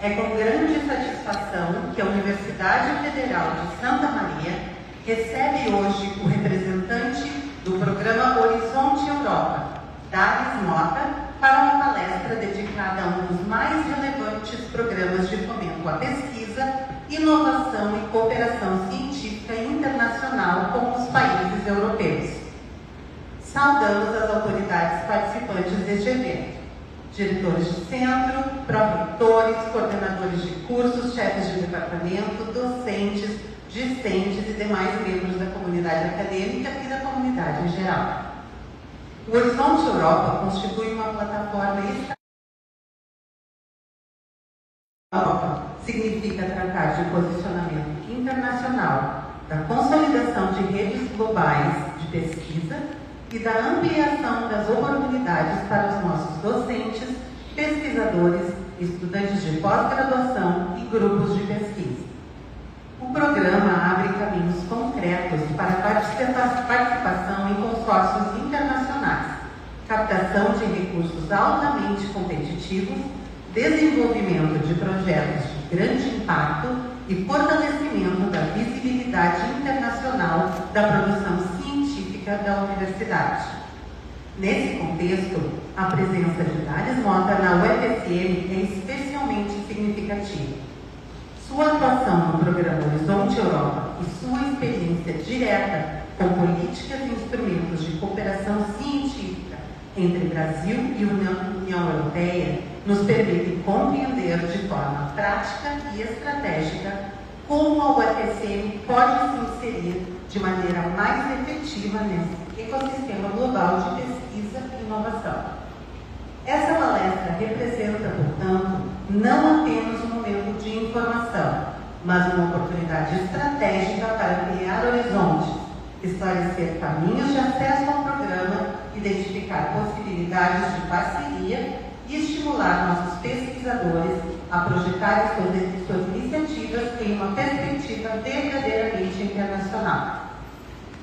É com grande satisfação que a Universidade Federal de Santa Maria recebe hoje o representante do programa Horizonte Europa, Dales Mota, para uma palestra dedicada a um dos mais relevantes programas de fomento à pesquisa, inovação e cooperação científica internacional com os países europeus. Saudamos as autoridades participantes deste evento: diretores de centro, pró-reitores, coordenadores de cursos, chefes de departamento, docentes, discentes e demais membros da comunidade acadêmica e da comunidade em geral. O Horizonte Europa constitui uma plataforma Europa significa tratar de posicionamento internacional, da consolidação de redes globais de pesquisa e da ampliação das oportunidades para os nossos docentes, pesquisadores, estudantes de pós-graduação e grupos de pesquisa. O programa abre caminhos concretos para a participação em consórcios internacionais, captação de recursos altamente competitivos, desenvolvimento de projetos de grande impacto e fortalecimento da visibilidade internacional da produção científica da universidade. Nesse contexto, a presença de Dales Mota na UFSM é especialmente significativa. Sua atuação no programa Horizonte Europa e sua experiência direta com políticas e instrumentos de cooperação científica entre Brasil e União Europeia nos permitem compreender de forma prática e estratégica como a UFSM pode se inserir de maneira mais efetiva nesse ecossistema global de pesquisa e inovação. Essa palestra representa, portanto, não apenas um momento de informação, mas uma oportunidade estratégica para criar horizontes, esclarecer caminhos de acesso ao programa, identificar possibilidades de parceria e estimular nossos pesquisadores a projetar suas iniciativas em uma perspectiva verdadeiramente internacional.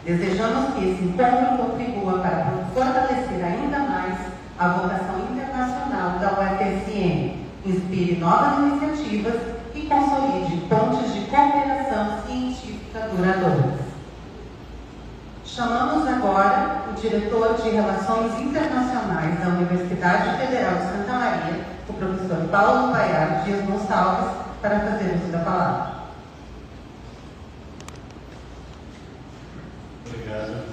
Desejamos que esse encontro contribua para fortalecer ainda mais a vocação internacional da UFSM, inspire novas iniciativas e consolide pontes de cooperação científica duradouras. Chamamos agora o diretor de Relações Internacionais da Universidade Federal de Santa Maria, o professor Paulo Paiar Dias Gonçalves, para fazer uso da palavra. Obrigado.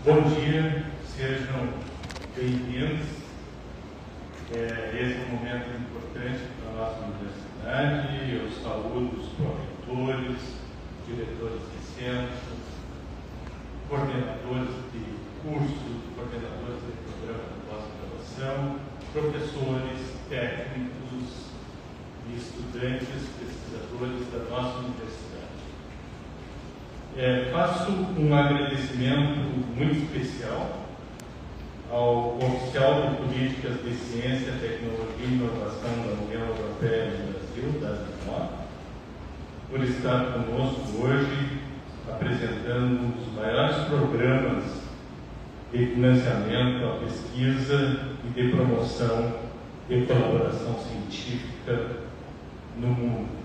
Bom dia, sejam bem-vindos. Esse é um momento importante para a nossa universidade. Eu saúdo os pró-reitores, diretores de centros, coordenadores de cursos, coordenadores de programa de pós-graduação, professores, técnicos e estudantes, pesquisadores da nossa universidade. Faço um agradecimento muito especial ao oficial de Políticas de Ciência, Tecnologia e Inovação da União Europeia e do Brasil, Dales Mota, por estar conosco hoje, apresentando os maiores programas de financiamento à pesquisa e de promoção de colaboração científica no mundo.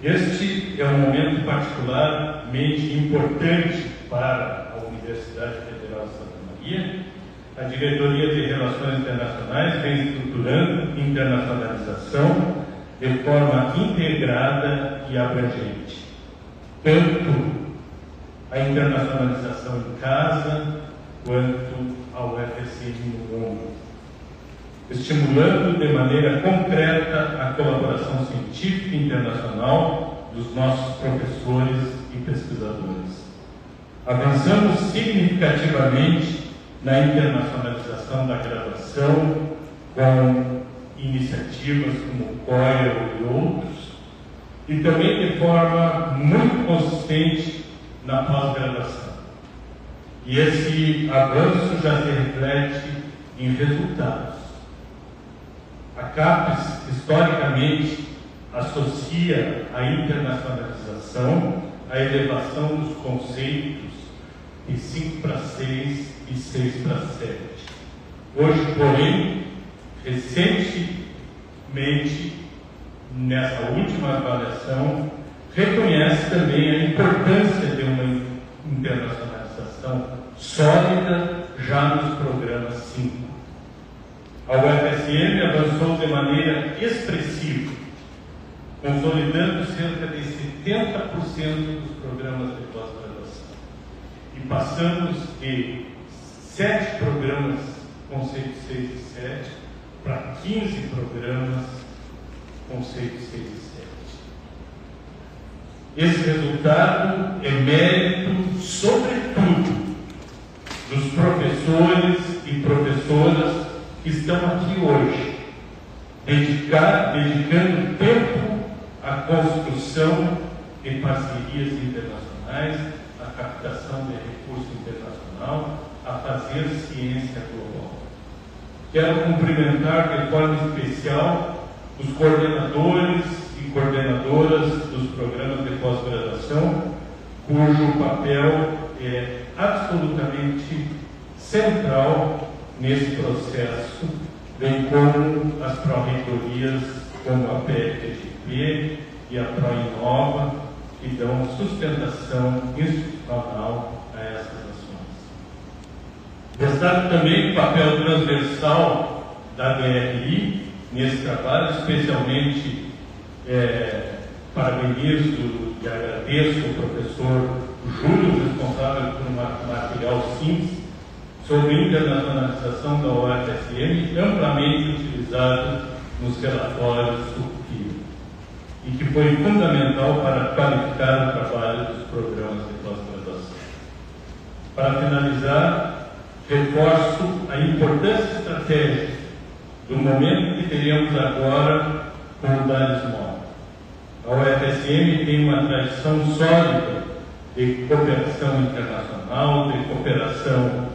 Este é um momento particularmente importante para a Universidade Federal de Santa Maria. A Diretoria de Relações Internacionais vem estruturando internacionalização de forma integrada e abrangente. Tanto a internacionalização em casa, quanto a UFSM no mundo, estimulando de maneira concreta a colaboração científica internacional dos nossos professores e pesquisadores. Avançamos significativamente na internacionalização da graduação, com iniciativas como o COIL e outros, e também de forma muito consistente na pós-graduação. E esse avanço já se reflete em resultados. A CAPES, historicamente, associa a internacionalização à elevação dos conceitos de 5 para 6 e 6 para 7. Hoje, porém, recentemente, nessa última avaliação, reconhece também a importância de uma internacionalização sólida já nos programas 5. A UFSM avançou de maneira expressiva, consolidando cerca de 70% dos programas de pós-graduação. E passamos de 7 programas, conceitos 6 e 7, para 15 programas, conceitos 6 e 7. Esse resultado é mérito, sobretudo, dos professores e professoras que estão aqui hoje, dedicando tempo à construção de parcerias internacionais, à captação de recurso internacional, a fazer ciência global. Quero cumprimentar de forma especial os coordenadores e coordenadoras dos programas de pós-graduação, cujo papel é absolutamente central nesse processo, bem como as pró-reitorias, como a PFGP e a ProInova, que dão sustentação institucional a essas ações. Destaco também o papel transversal da DRI nesse trabalho, especialmente parabenizo e agradeço ao professor Júlio, responsável por um material simples sobre internacionalização da UFSM, amplamente utilizado nos relatórios SUCPI, e que foi fundamental para qualificar o trabalho dos programas de pós-graduação. Para finalizar, reforço a importância estratégica do momento que teremos agora com o Dales Moda. A UFSM tem uma tradição sólida de cooperação internacional, de cooperação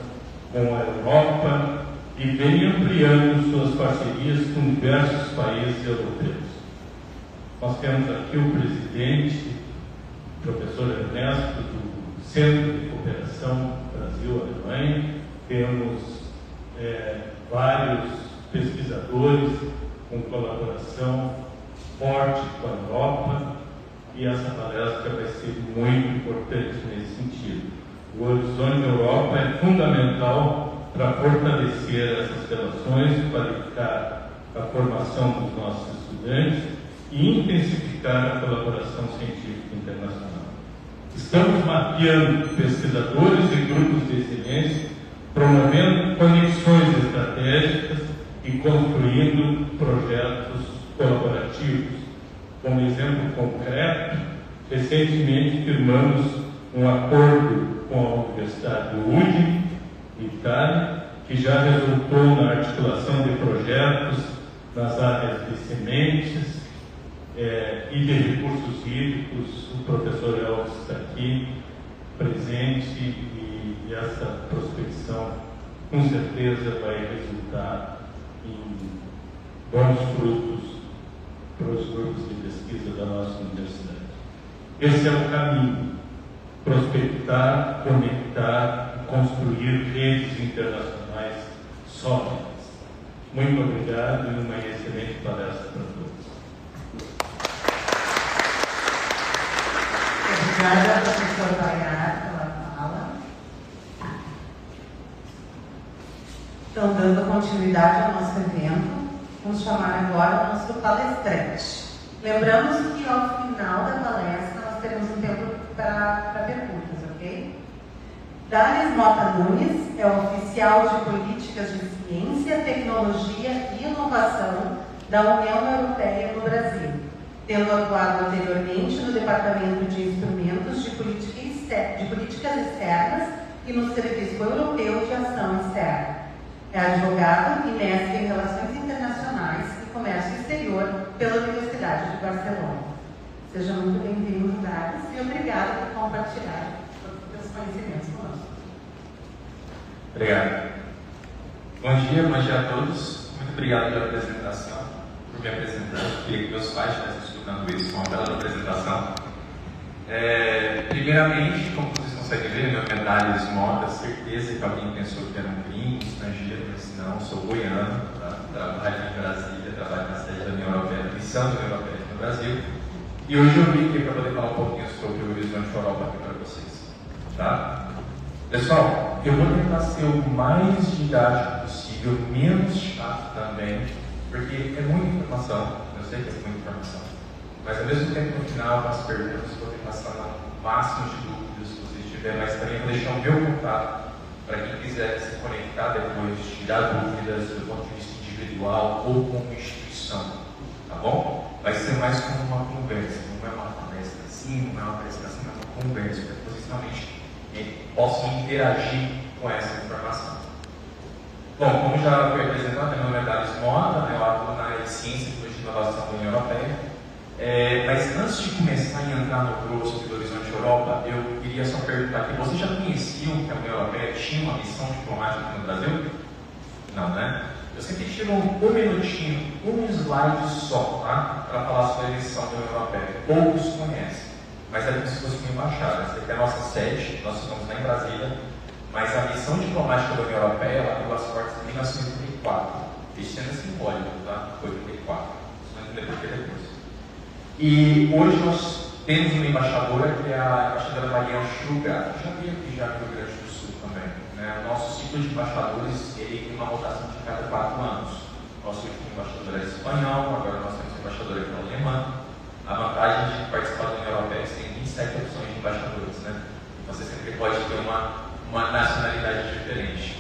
com a Europa e vem ampliando suas parcerias com diversos países europeus. Nós temos aqui o presidente, o professor Ernesto, do Centro de Cooperação Brasil-Alemanha, temos vários pesquisadores com colaboração forte com a Europa, e essa palestra vai ser muito importante nesse sentido. O Horizonte Europa é fundamental para fortalecer essas relações, qualificar a formação dos nossos estudantes e intensificar a colaboração científica internacional. Estamos mapeando pesquisadores e grupos de excelência, promovendo conexões estratégicas e construindo projetos colaborativos. Como exemplo concreto, recentemente firmamos um acordo com a Universidade de Udine, Itália, que já resultou na articulação de projetos nas áreas de sementes e de recursos hídricos. O professor Elvis está aqui presente e essa prospecção com certeza vai resultar em bons frutos para os grupos de pesquisa da nossa universidade. Esse é o caminho: prospectar, conectar e construir redes internacionais sólidas. Muito obrigado e uma excelente palestra para todos. Obrigada, professor Baiar, pela fala. Então, dando continuidade ao nosso evento, vamos chamar agora o nosso palestrante. Lembramos que ao final da palestra nós teremos um tempo para perguntas, ok? Dales Mota Nunes é o oficial de Políticas de Ciência, Tecnologia e Inovação da União Europeia no Brasil, tendo atuado anteriormente no Departamento de Instrumentos de Políticas Externas e no Serviço Europeu de Ação Externa. É advogado e mestre em Relações Internacionais e Comércio Exterior pela Universidade de Barcelona. Seja muito bem-vindo, Dales, e obrigado por compartilhar os seus conhecimentos conosco. Obrigado. Bom dia a todos. Muito obrigado pela apresentação, por me apresentar. Queria que meus pais estivessem escutando isso, uma bela apresentação. Primeiramente, como vocês conseguem ver, meu nome é Dales Mota. Certeza que alguém pensou que era um gringo, estrangeiro, mas não, sou goiano, tá? trabalho em Brasília, trabalho na sede da União Europeia, da missão da União Europeia no Brasil. E hoje eu vim aqui para poder falar um pouquinho sobre o Horizonte Europa aqui para vocês. Tá? Pessoal, eu vou tentar ser o mais didático possível, menos chato também, porque é muita informação, eu sei que é muita informação, mas ao mesmo tempo no final, com as perguntas, vou tentar sanar o máximo de dúvidas que vocês tiverem, mas também vou deixar o meu contato para quem quiser se conectar depois, tirar dúvidas do ponto de vista individual ou como instituição, tá bom? Vai ser mais como uma conversa, não é uma palestra assim, não é uma apresentação, é uma conversa, para que vocês realmente possam interagir com essa informação. Bom, como já foi apresentado, meu nome é Darius Mota, eu atuo na área de ciência e inovação da União Europeia. Mas antes de começar a entrar no grosso do Horizonte Europa, eu queria só perguntar aqui, vocês já conheciam que a União Europeia tinha uma missão diplomática aqui no Brasil? Não, né? Eu sempre tiro um minutinho, um slide só, tá? Para falar sobre a missão da União Europeia. Poucos conhecem, mas é como se fosse uma embaixada. Essa aqui é a nossa sede, nós estamos lá em Brasília, mas a missão diplomática da União Europeia, ela abriu as portas em 1934. Isso é simbólico, tá? Foi 34. Isso não entender por que depois. E hoje nós temos uma embaixadora que é a embaixadora Mariana Sugar, já veio aqui já no Rio Grande do Sul também. Né? O nosso ciclo de embaixadores ele tem uma rotação de cada 4 anos. Nosso último embaixador é espanhol, agora nós temos um embaixador aqui na Alemanha. A vantagem de participar da União Europeia é que tem 27 opções de embaixadores. Né? Você sempre pode ter uma nacionalidade diferente.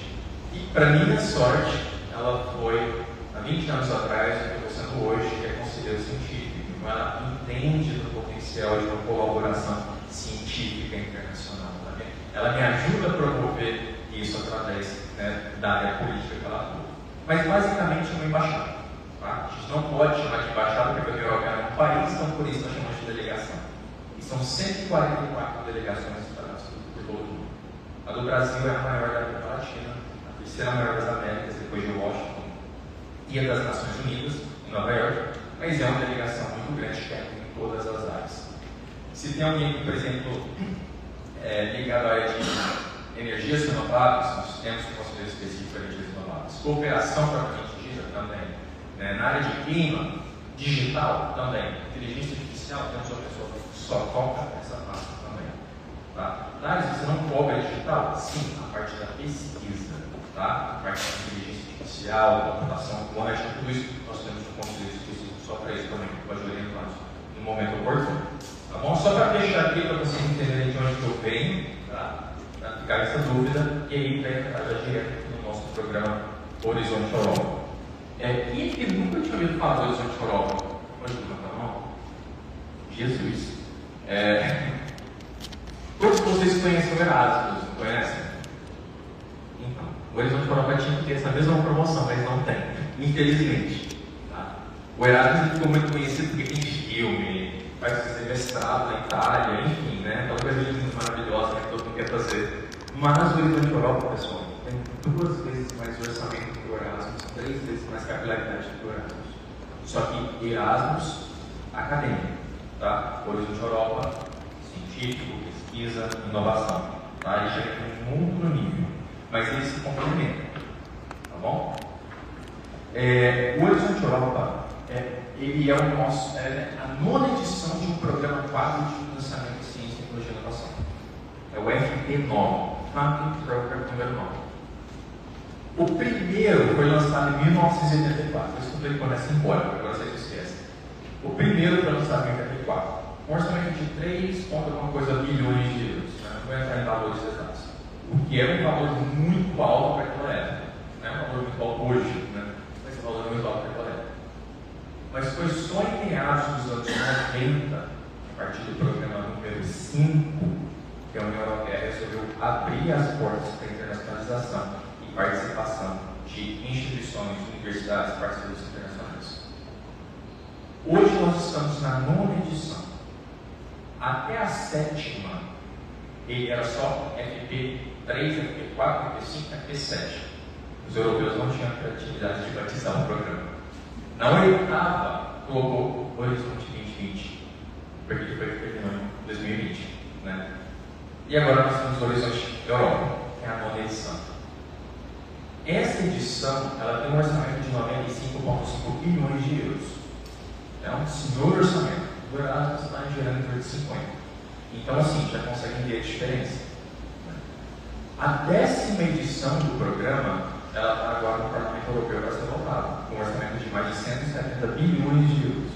E para minha sorte, ela foi há 20 anos atrás, o que eu estou sendo hoje, que é conselheiro científico. Ela entende do potencial de uma colaboração científica internacional. Tá? Ela me ajuda a promover isso através da área política que ela atua. Mas basicamente é uma embaixada. Tá? A gente não pode chamar de embaixada porque a União Europeia é um país, então por isso nós chamamos de delegação. E são 144 delegações espalhadas por todo o mundo. A do Brasil é a maior da América Latina, a terceira maior das Américas, depois de Washington, e a das Nações Unidas, em Nova York. Mas é uma delegação muito grande que é em todas as áreas. Se tem alguém, por exemplo, ligado à área de energias renováveis, nós temos um conselheiro específico para energias renováveis. Cooperação propriamente dita também. Na área de clima, digital também. Inteligência artificial, temos uma pessoa que só toca essa parte também. Tá? Nário, você não cobra digital? Sim, a parte da pesquisa. Tá? A parte da inteligência artificial, computação quântica, tudo isso nós temos um conselheiro específico só para isso também, que pode orientar no momento oportuno. Tá bom? Só para fechar aqui, para vocês entenderem de onde que eu venho, tá? Para ficar essa dúvida, e aí vai entrar já direto no nosso programa Horizonte Europa. Quem é que nunca tinha ouvido falar do Horizonte Europa? Pode levantar a mão? Jesus! Todos vocês conhecem o Erasmus, não conhecem? Então, o Horizonte Europa tinha que ter essa mesma promoção, mas não tem, infelizmente. O Erasmus ficou muito conhecido porque tem filme, vai fazer mestrado na Itália, enfim, né? Aquela coisa muito maravilhosa que todo mundo quer fazer. Mas o Horizonte Europa, pessoal, tem 2 vezes mais orçamento que o Erasmus, 3 vezes mais capilaridade que o Erasmus. Só que Erasmus, acadêmico, tá? O Horizonte Europa, científico, pesquisa, inovação. Tá? Ele chega muito no nível, mas eles se complementam, tá bom? O Horizonte Europa ele é a 9ª edição de um programa quadro de financiamento de ciência, tecnologia e inovação. É o FP9, Funding Program número 9. O primeiro foi lançado em 1984, por isso que eu falei quando é simbólico, agora vocês esquecem. O primeiro foi lançado em 1984, um orçamento de 3 bilhões de euros, né? Não vou entrar em valores exatos. O que é um valor muito alto para aquela época, não é um valor muito alto hoje, né? Mas é um valor muito alto para aquela época. Mas foi só em meados dos anos 90, a partir do programa número 5, que a União Europeia resolveu abrir as portas para a internacionalização e participação de instituições, universidades, parceiros internacionais. Hoje nós estamos na 9ª edição. Até a 7ª, ele era só FP3, FP4, FP5, FP7. Os europeus não tinham a criatividade de batizar o programa. Na 8ª, colocou Horizonte 2020, porque ele foi terminado em 2020. Né? E agora nós temos o Horizonte Europa, que é a 9ª edição. Essa edição ela tem um orçamento de 95 bilhões de euros. É um senhor orçamento. O Erasmus está gerando em torno de 50. Então, assim, já conseguem ver a diferença. A 10ª edição do programa, ela está agora no Parlamento Europeu para ser votada, com um orçamento de mais de 170 bilhões de euros.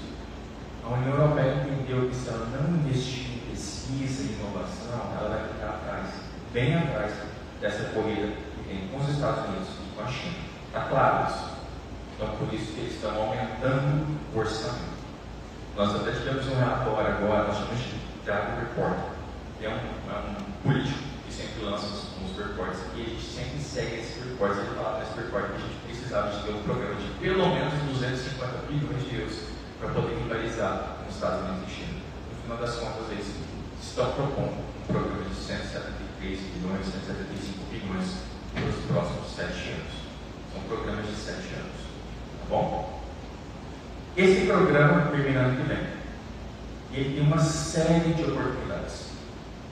A União Europeia entendeu que se ela não investir em pesquisa e inovação, ela vai ficar atrás, bem atrás dessa corrida que tem com os Estados Unidos e com a China. Está claro isso? Então, por isso que eles estão aumentando o orçamento. Nós até tivemos um relatório agora, nós chamamos de Data Report, que é um político que sempre lança uns reports, e a gente sempre segue esses reports. Ele fala nesse report que a gente precisava de ter um programa de pelo menos 250 bilhões de euros para poder rivalizar com os Estados Unidos e China. No final das contas, eles estão propondo um programa de 173 bilhões, 175 bilhões para os próximos 7 anos. São programas de 7 anos. Tá bom? Esse programa termina ano que vem. Ele tem uma série de oportunidades.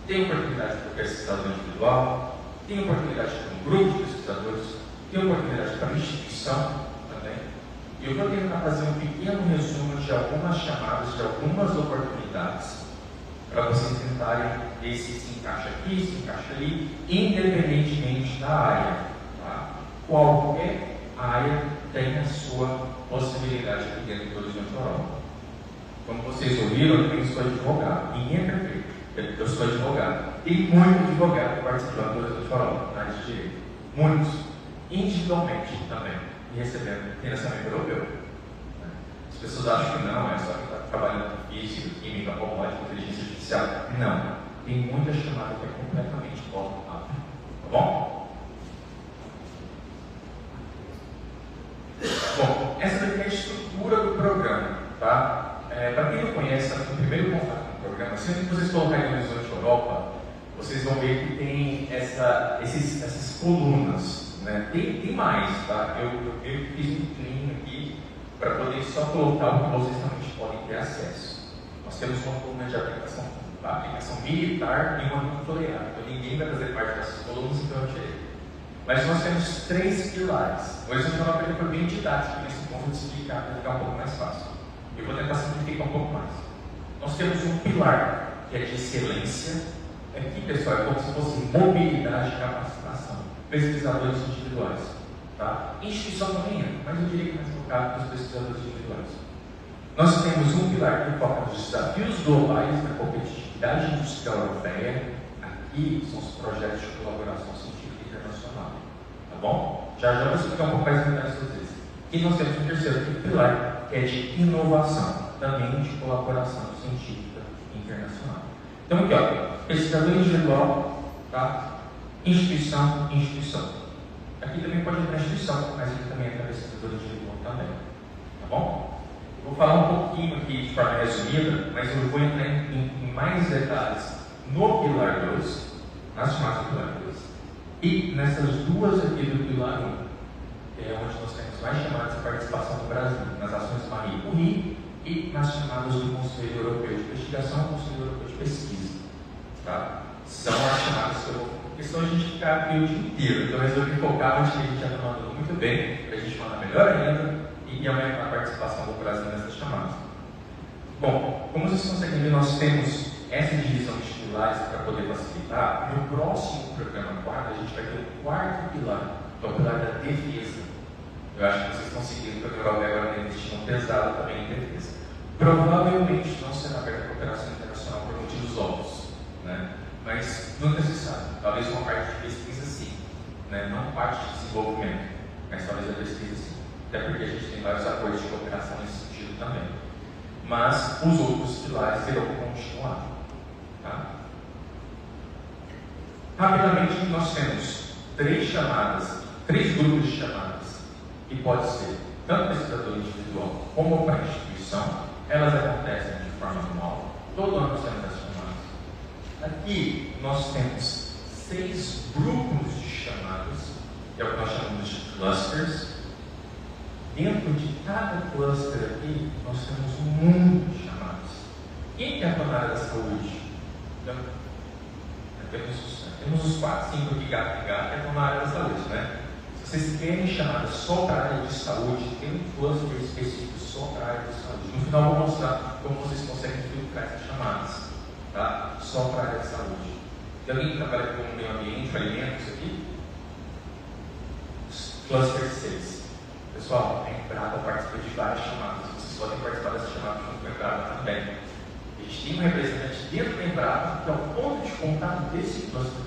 Tem oportunidade para o pesquisador individual, tem oportunidade para um grupo de pesquisadores, tem oportunidade para a instituição também. E eu vou tentar fazer um pequeno resumo de algumas chamadas, de algumas oportunidades, para vocês tentarem ver se se encaixa aqui, se encaixa ali, independentemente da área. Tá? Qualquer área tem a sua possibilidade aqui dentro do Horizonte Europa. Como vocês ouviram, eu também sou advogado. Ninguém é perfeito. Eu sou advogado. Tem muito advogado participando do Horizonte Europa, na área de direito. Muitos. Individualmente também. E recebendo financiamento europeu. As pessoas acham que não, é só quem está trabalhando com física, química, robótica, inteligência artificial. Não. Tem muita chamada que é completamente bottom-up. Tá bom? Bom, essa daqui é a estrutura do programa, tá? Para quem não conhece, o primeiro contato com o programa, sempre que vocês colocarem no Horizonte Europa, vocês vão ver que tem essas colunas, né? Tem mais, tá? Eu fiz um clean aqui para poder só colocar o que vocês realmente podem ter acesso. Nós temos uma coluna de aplicação militar e uma nuclear. Então ninguém vai fazer parte dessas colunas, então eu tirei. Mas nós temos 3 pilares. O Horizonte Europa foi bem didático nesse ponto de explicar, para ficar um pouco mais fácil. Eu vou tentar simplificar um pouco mais. Nós temos um pilar que é de excelência. Aqui, pessoal, é como se fosse mobilidade e capacitação. Pesquisadores individuais. Tá? Instituição também é, mas eu diria que mais focado nos pesquisadores individuais. Nós temos um pilar que foca nos desafios globais da competitividade industrial europeia. Aqui são os projetos de colaboração científica internacional. Tá bom? Já vou explicar um pouco mais em detalhes sobre isso. E nós temos um terceiro pilar, que é de inovação, também de colaboração científica internacional. Então aqui, ó, pesquisador individual, tá? Instituição. Aqui também pode entrar instituição, mas aqui também entra pesquisador individual também. Tá bom? Eu vou falar um pouquinho aqui de forma resumida, mas eu vou entrar em mais detalhes no pilar 2, nas chamadas do pilar 2, e nessas duas aqui do pilar 1, que é onde nós temos mais chamadas de participação do Brasil, nas ações Marie Curie e nas chamadas do Conselho Europeu de Investigação e Conselho Europeu de Pesquisa. Tá? São as chamadas que eu vou, porque senão a gente ficar aqui o dia inteiro. Então eu resolvi focar onde a gente já está mandando muito bem, para a gente falar melhor ainda e aumentar a participação do Brasil nessas chamadas. Bom, como vocês conseguem ver, nós temos essa divisão de pilares para poder facilitar. No próximo programa 4, a gente vai ter o 4º pilar, que é o pilar da defesa. Eu acho que vocês conseguiram, porque a Europa agora tem investido pesado também em defesa. Provavelmente não será aberta a cooperação internacional por motivos óbvios, né? Mas nunca se sabe. Talvez uma parte de pesquisa sim, né? Não parte de desenvolvimento, mas talvez a pesquisa sim. Até porque a gente tem vários acordos de cooperação nesse sentido também. Mas os outros pilares terão que continuar. Tá? Rapidamente, nós temos 3 grupos de chamadas, que pode ser tanto pesquisador individual como para a instituição. Elas acontecem de forma anual, todo ano nós temos essas chamadas. Aqui nós temos 6 grupos de chamadas, que é o que nós chamamos de clusters. Dentro de cada cluster aqui, nós temos um mundo de chamadas. Quem quer atuar na área da saúde? Então, temos os 4, 5 aqui, gato e gato, que estão na área da saúde, né? Você Vocês querem chamadas só para a área de saúde? Tem um cluster específico só para a área de saúde. No final eu vou mostrar como vocês conseguem filtrar essas chamadas, tá? Só para a área de saúde. Tem alguém que trabalha com o meio ambiente, alimentos aqui? Cluster 6. Pessoal, a Embrapa participa de várias chamadas. Vocês podem participar dessas chamadas junto com a Embrapa também. A gente tem um representante dentro da Embrapa, que é o ponto de contato desse cluster,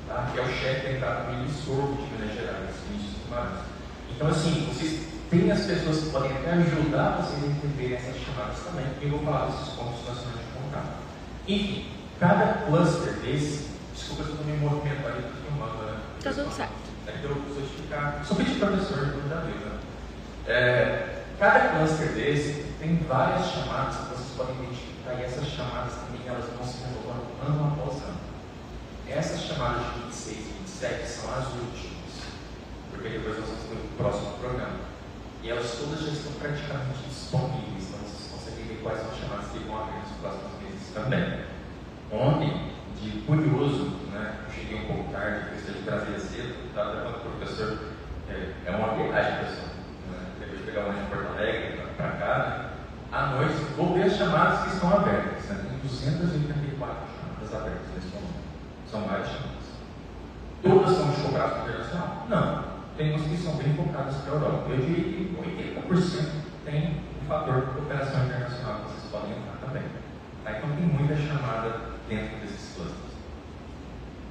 tá? Que é o chefe da Embrapa Milho e Sorgo de Minas Gerais, Vinícius Guimarães. Então, assim, vocês têm as pessoas que podem até ajudar vocês a entenderem essas chamadas também, e eu vou falar desses pontos nacionais de contato. Enfim, cada cluster desse, desculpa se eu estou me movimentando ali, estou filmando, né? Está tudo certo. É que eu preciso ficar. Sou pedir professor, não dá vida. Cada cluster desse tem várias chamadas que vocês podem identificar, e essas chamadas também elas vão se renovando ano após ano. Essas chamadas de 26 e 27 são as últimas, porque depois nós vamos ter o próximo programa. E elas todas já estão praticamente disponíveis, então vocês conseguem ver quais são as chamadas que vão abrir nos próximos meses também. Ontem, de curioso, né, eu cheguei um pouco tarde, porque de trazer cedo, estava levando o professor, é uma viagem, pessoal, né, depois de pegar uma de Porto Alegre para cá, né, à noite, vou ver as chamadas que estão abertas, né, tem 284 chamadas abertas nesse momento, são várias chamadas. Todas são de cooperação internacional? Não, tem umas que são bem focadas para a Europa. Eu diria que 80% tem um fator de cooperação internacional que vocês podem entrar também. Tá? Então tem muita chamada dentro desses clusters.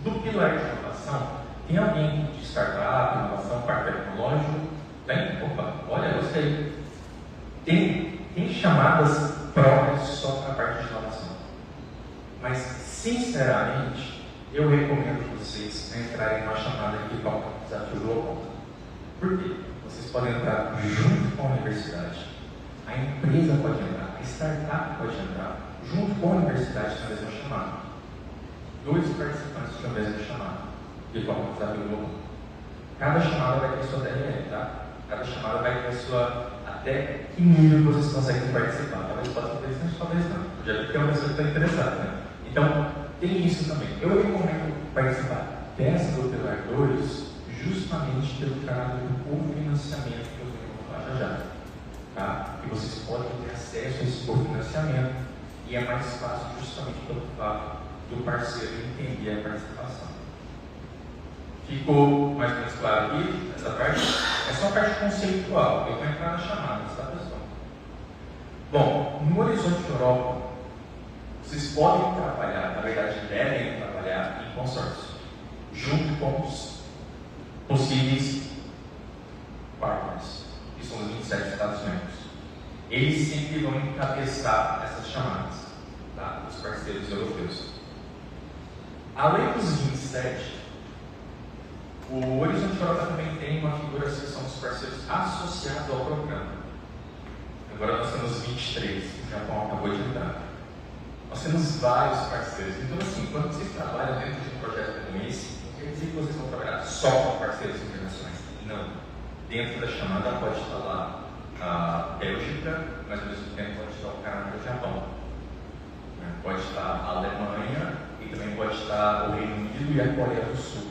Do pilar de inovação, tem alguém de startup, inovação, parque tecnológico? Tem? Opa, olha, gostei. Tem chamadas próprias só para a parte de inovação. Mas, sinceramente, eu recomendo vocês entrarem numa chamada que toca Desafio Global. Por quê? Vocês podem entrar junto com a universidade, a empresa pode entrar, a startup pode entrar, junto com a universidade na mesma chamada. 2 participantes de uma mesma chamada, que tocam Desafio Global. Cada chamada vai ter sua DRL, tá? Cada chamada vai ter sua... até que nível vocês conseguem participar. Talvez possa ser interessante, talvez não. Já vi que é uma pessoa que está interessada, né? Então, tem isso também. Eu recomendo participar dessa do Pilar 2 justamente pelo canal do cofinanciamento que eu vou falar já. Tá? Que vocês podem ter acesso a esse cofinanciamento e é mais fácil justamente pelo fato do parceiro entender a participação. Ficou mais ou menos claro aqui? Essa parte? É só a parte conceitual. Eu vou entrar nas chamadas, tá, pessoal? Bom, no Horizonte Europa, vocês podem trabalhar, na verdade devem trabalhar em consórcio, junto com os possíveis partners, que são os 27 Estados membros. Eles sempre vão encabeçar essas chamadas, tá? Os parceiros europeus. Além dos 27, o Horizonte Europa também tem uma figura que são os parceiros associados ao programa. Agora nós temos 23, o Japão acabou de entrar. Nós temos vários parceiros. Então, assim, quando vocês trabalham dentro de um projeto como esse, não quer dizer que vocês vão trabalhar só com parceiros internacionais. Não. Dentro da chamada pode estar lá a Bélgica, mas ao mesmo tempo pode estar o Canadá e o Japão. Pode estar a Alemanha e também pode estar o Reino Unido e a Coreia do Sul.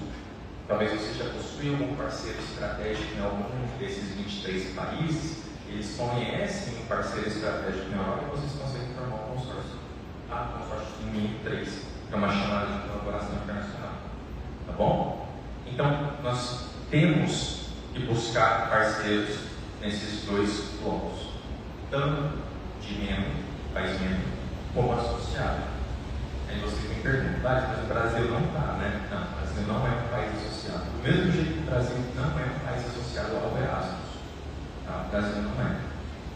Talvez você já possua algum parceiro estratégico em algum desses 23 países, eles conhecem um parceiro estratégico na Europa e vocês conseguem formar um consórcio. Consórcio de mínimo 3, que é uma chamada de colaboração internacional. Tá bom? Então, nós temos que buscar parceiros nesses 2 blocos, tanto de membro, país membro, como associado. Aí você tem pergunta, mas o Brasil não está, né? Não, o Brasil não é um país associado. Do mesmo jeito que o Brasil não é um país associado ao Erasmus. Tá? O Brasil não é.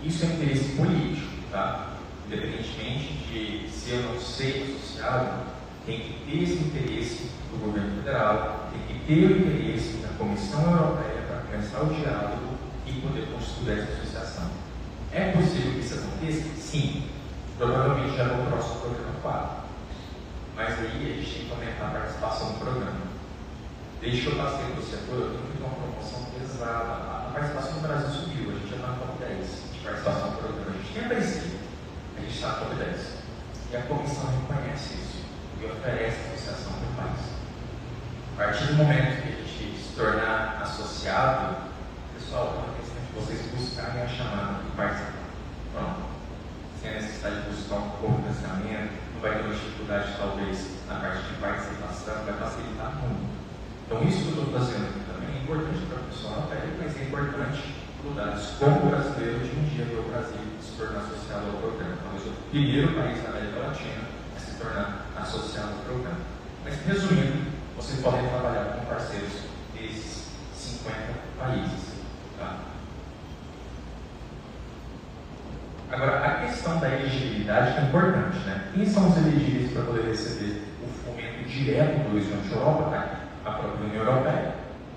Isso é interesse político, tá? Independentemente de se eu não ser associado, tem que ter esse interesse do governo federal, tem que ter o interesse da Comissão Europeia para começar o diálogo e poder construir essa associação. É possível que isso aconteça? Sim. Provavelmente já no próximo programa 4. Mas aí a gente tem que aumentar a participação no programa. Desde que eu passei para o setor, eu tenho feito uma promoção pesada. A participação do Brasil subiu, a gente já está no top 10 de participação no programa. A gente tem aparecido. A gente está no top 10. E a comissão reconhece isso e oferece associação para o país. A partir do momento que a gente se tornar associado, a chamada e participar. Pronto. Sem a necessidade de buscar um cofinanciamento, não vai ter uma dificuldade, talvez, na parte de participação, vai facilitar muito. Então, isso que eu estou fazendo aqui também é importante para a pessoa na pele, mas é importante mudar como brasileiro de um dia ver o Brasil se tornar associado ao programa. Talvez o primeiro país da América Latina a se tornar associado ao programa. Mas, resumindo, vocês podem trabalhar com parceiros desses 50 países. Tá? Agora, a questão da elegibilidade é importante, né? Quem são os elegíveis para poder receber o fomento direto do Horizonte Europa? Tá aqui, a própria União Europeia,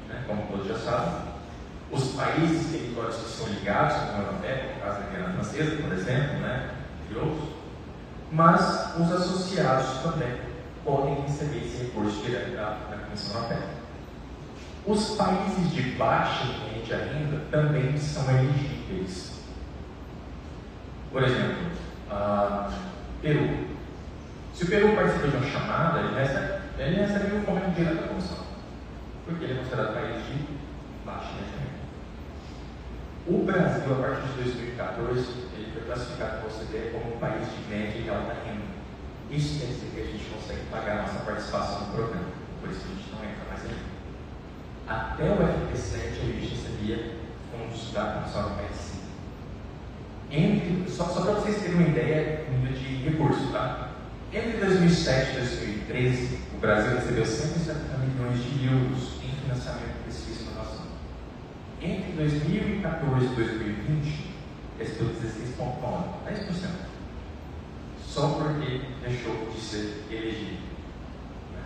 né? Como todos já sabem. Os países e territórios que são ligados à União Europeia, no caso da Guiana Francesa, por exemplo, né? E outros. Mas os associados também podem receber esse recurso direto da Comissão Europeia. Os países de baixa e média renda também são elegíveis. Por exemplo, Peru. Se o Peru participa de uma chamada, ele recebe um fomento direto da Comissão, porque ele é considerado país de baixa e média renda. O Brasil, a partir de 2014, ele foi classificado pela OCDE como um país de média e alta renda. Isso quer dizer que a gente consegue pagar a nossa participação no programa, por isso que a gente não entra mais aí. Até o FP7 a gente recebia fundos da Comissão Europeia. Só para vocês terem uma ideia do nível de recurso, tá? Entre 2007 e 2013, o Brasil recebeu 170 milhões de euros em financiamento de pesquisa e inovação. Entre 2014 e 2020, recebeu 16,9%, 10%. Só porque deixou de ser elegível.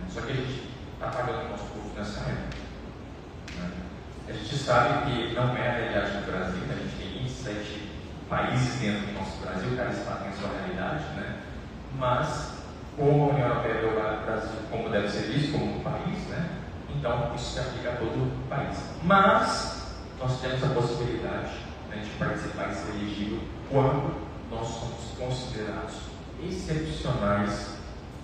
Só que a gente está pagando o nosso financiamento. A gente sabe que não é a realidade do Brasil, a gente tem 27 países dentro do nosso Brasil, cada estado tem a sua realidade, né? Mas, como a União Europeia vê o Brasil como deve ser visto, como um país, né? Então isso se aplica a todo o país. Mas, nós temos a possibilidade, né, de participar e ser elegível quando nós somos considerados excepcionais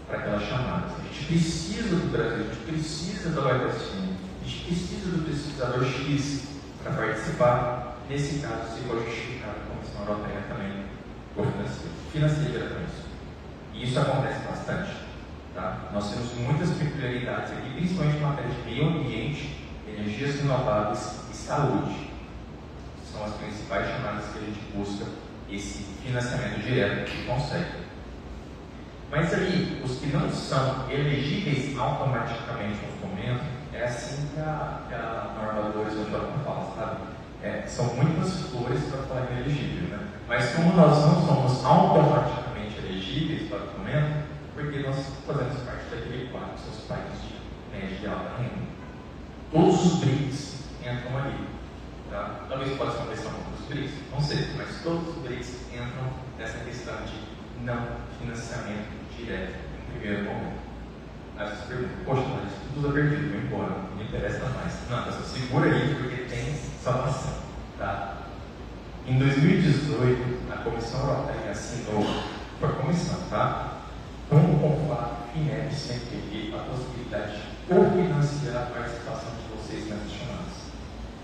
para aquelas chamadas. A gente precisa do Brasil, a gente precisa da UFSM, a gente precisa do pesquisador X para participar. Nesse caso, se for justificado, a Comissão Europeia também financia com isso. E isso acontece bastante. Tá? Nós temos muitas peculiaridades aqui, principalmente em matéria de meio ambiente, energias renováveis e saúde. São as principais chamadas que a gente busca esse financiamento direto que consegue. Mas aí, os que não são elegíveis automaticamente no fomento, é assim que a norma do Horizonte Europa fala, sabe? São muitas flores para falar em elegível, né? Mas como nós não somos automaticamente elegíveis para o fomento, porque nós fazemos parte daquele quadro, que são os países de média e alta renda. Todos os BRICS entram ali. Tá? Talvez possa ser uma questão dos BRICS, não sei, mas todos os BRICS entram nessa questão de não financiamento direto no primeiro momento. Aí você pergunta, poxa, mas isso tudo é perdido, vou embora, não me interessa mais. Não, pessoal, segura aí porque tem salvação. Tá? Em 2018, a Comissão Europeia assinou, foi a comissão, tá? Com o CONFAP, FINEP, CNPq, a possibilidade de cofinanciar a participação de vocês nessas chamadas.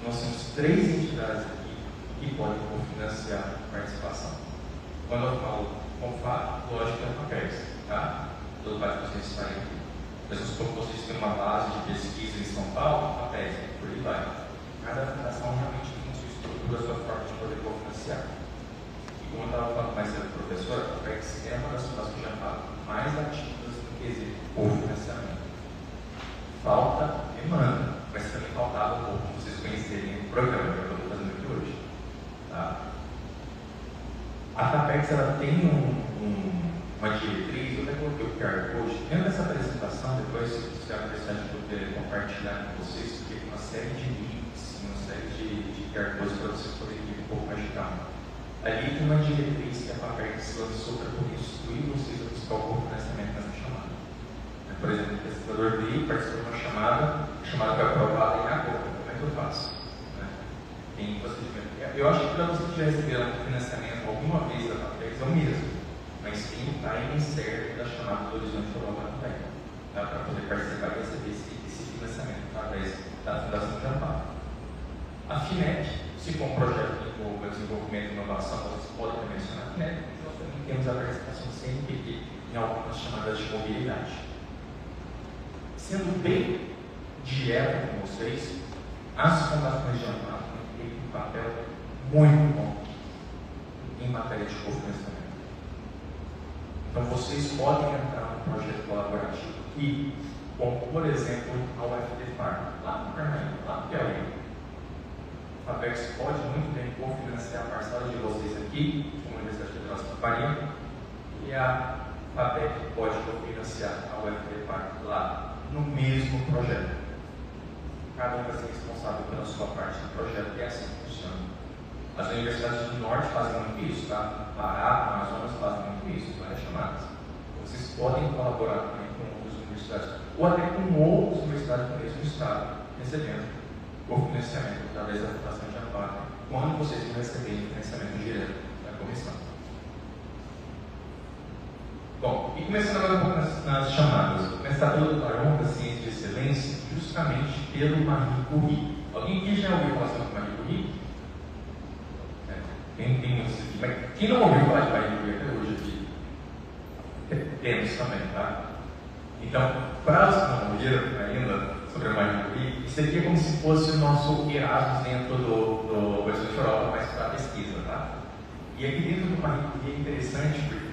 Nós temos 3 entidades aqui que podem cofinanciar a participação. Quando eu falo CONFAP, lógico que é a PAPERS, tá? Todo parte que vocês estarem aqui. Mas como vocês têm uma base de pesquisa em São Paulo, a PES, por aí vai. Cada fundação realmente tem sua estrutura, sua forma de poder cofinanciar. E como eu estava falando mais cedo, professor, a PES é uma das fundações que já está mais ativas no quesito cofinanciamento. Falta demanda, mas também faltava um pouco para vocês conhecerem o programa que eu estou fazendo aqui hoje. Tá? A CAPEX ela tem uma diretriz, eu até coloquei o QR Code. Dentro dessa apresentação, depois, se você tiver a necessidade de poder compartilhar com vocês, porque tem uma série de links, uma série de QR Codes para vocês poderem ir um pouco mais de calma. Ali tem uma diretriz que a FAPERGS lançou para poder instruir vocês a buscar o cofinanciamento nessa chamada. Por exemplo, o pesquisador veio, participou de uma chamada, a chamada foi aprovada em agora, como é que eu faço? Tem procedimento. Eu acho que para você que já recebeu um financiamento alguma vez da FAPERGS é o mesmo. Mas tem o timing certo da chamada do Horizonte Europa também, tá? Para poder participar e receber esse financiamento através da Fundação de Amparo. A FINEP, se for um projeto o desenvolvimento e inovação, vocês podem mencionar aqui, né? Nós também temos a participação do CNPq em algumas chamadas de mobilidade. Sendo bem direto com vocês, as fundações de amparo têm feito um papel muito bom em matéria de cofinanciamento. Então, vocês podem entrar num projeto colaborativo aqui, como, por exemplo, a UFDFAR, lá no Carnaíba, lá no Piauí. A FAPEX pode muito bem cofinanciar a parcela de vocês aqui, como a Universidade Federal de Santa Maria, e a FAPEC pode cofinanciar a UFDFAR lá, no mesmo projeto. Cada um vai ser responsável pela sua parte do projeto, e é assim que funciona. As universidades do Norte fazem muito isso, tá? Pará, Amazonas fazem muito isso, várias chamadas. Vocês podem colaborar também com outras universidades, ou até com outras universidades do mesmo estado, recebendo o financiamento através da Fundação de Amparo, quando vocês não receberem financiamento direto da comissão. Bom, e começando agora um pouco nas chamadas. Vou começar pelo Declarão da Ciência de Excelência, justamente pelo Marie Curie. Alguém aqui já ouviu falar sobre Marie Curie? Quem não ouviu falar de Marie Curie até hoje aqui? Temos também, tá? Então, para os que não ouviram ainda sobre a Marie Curie, isso aqui é como se fosse o nosso Erasmus dentro do Horizonte Europa, mas para a pesquisa, tá? E aqui dentro do Marie Curie é interessante porque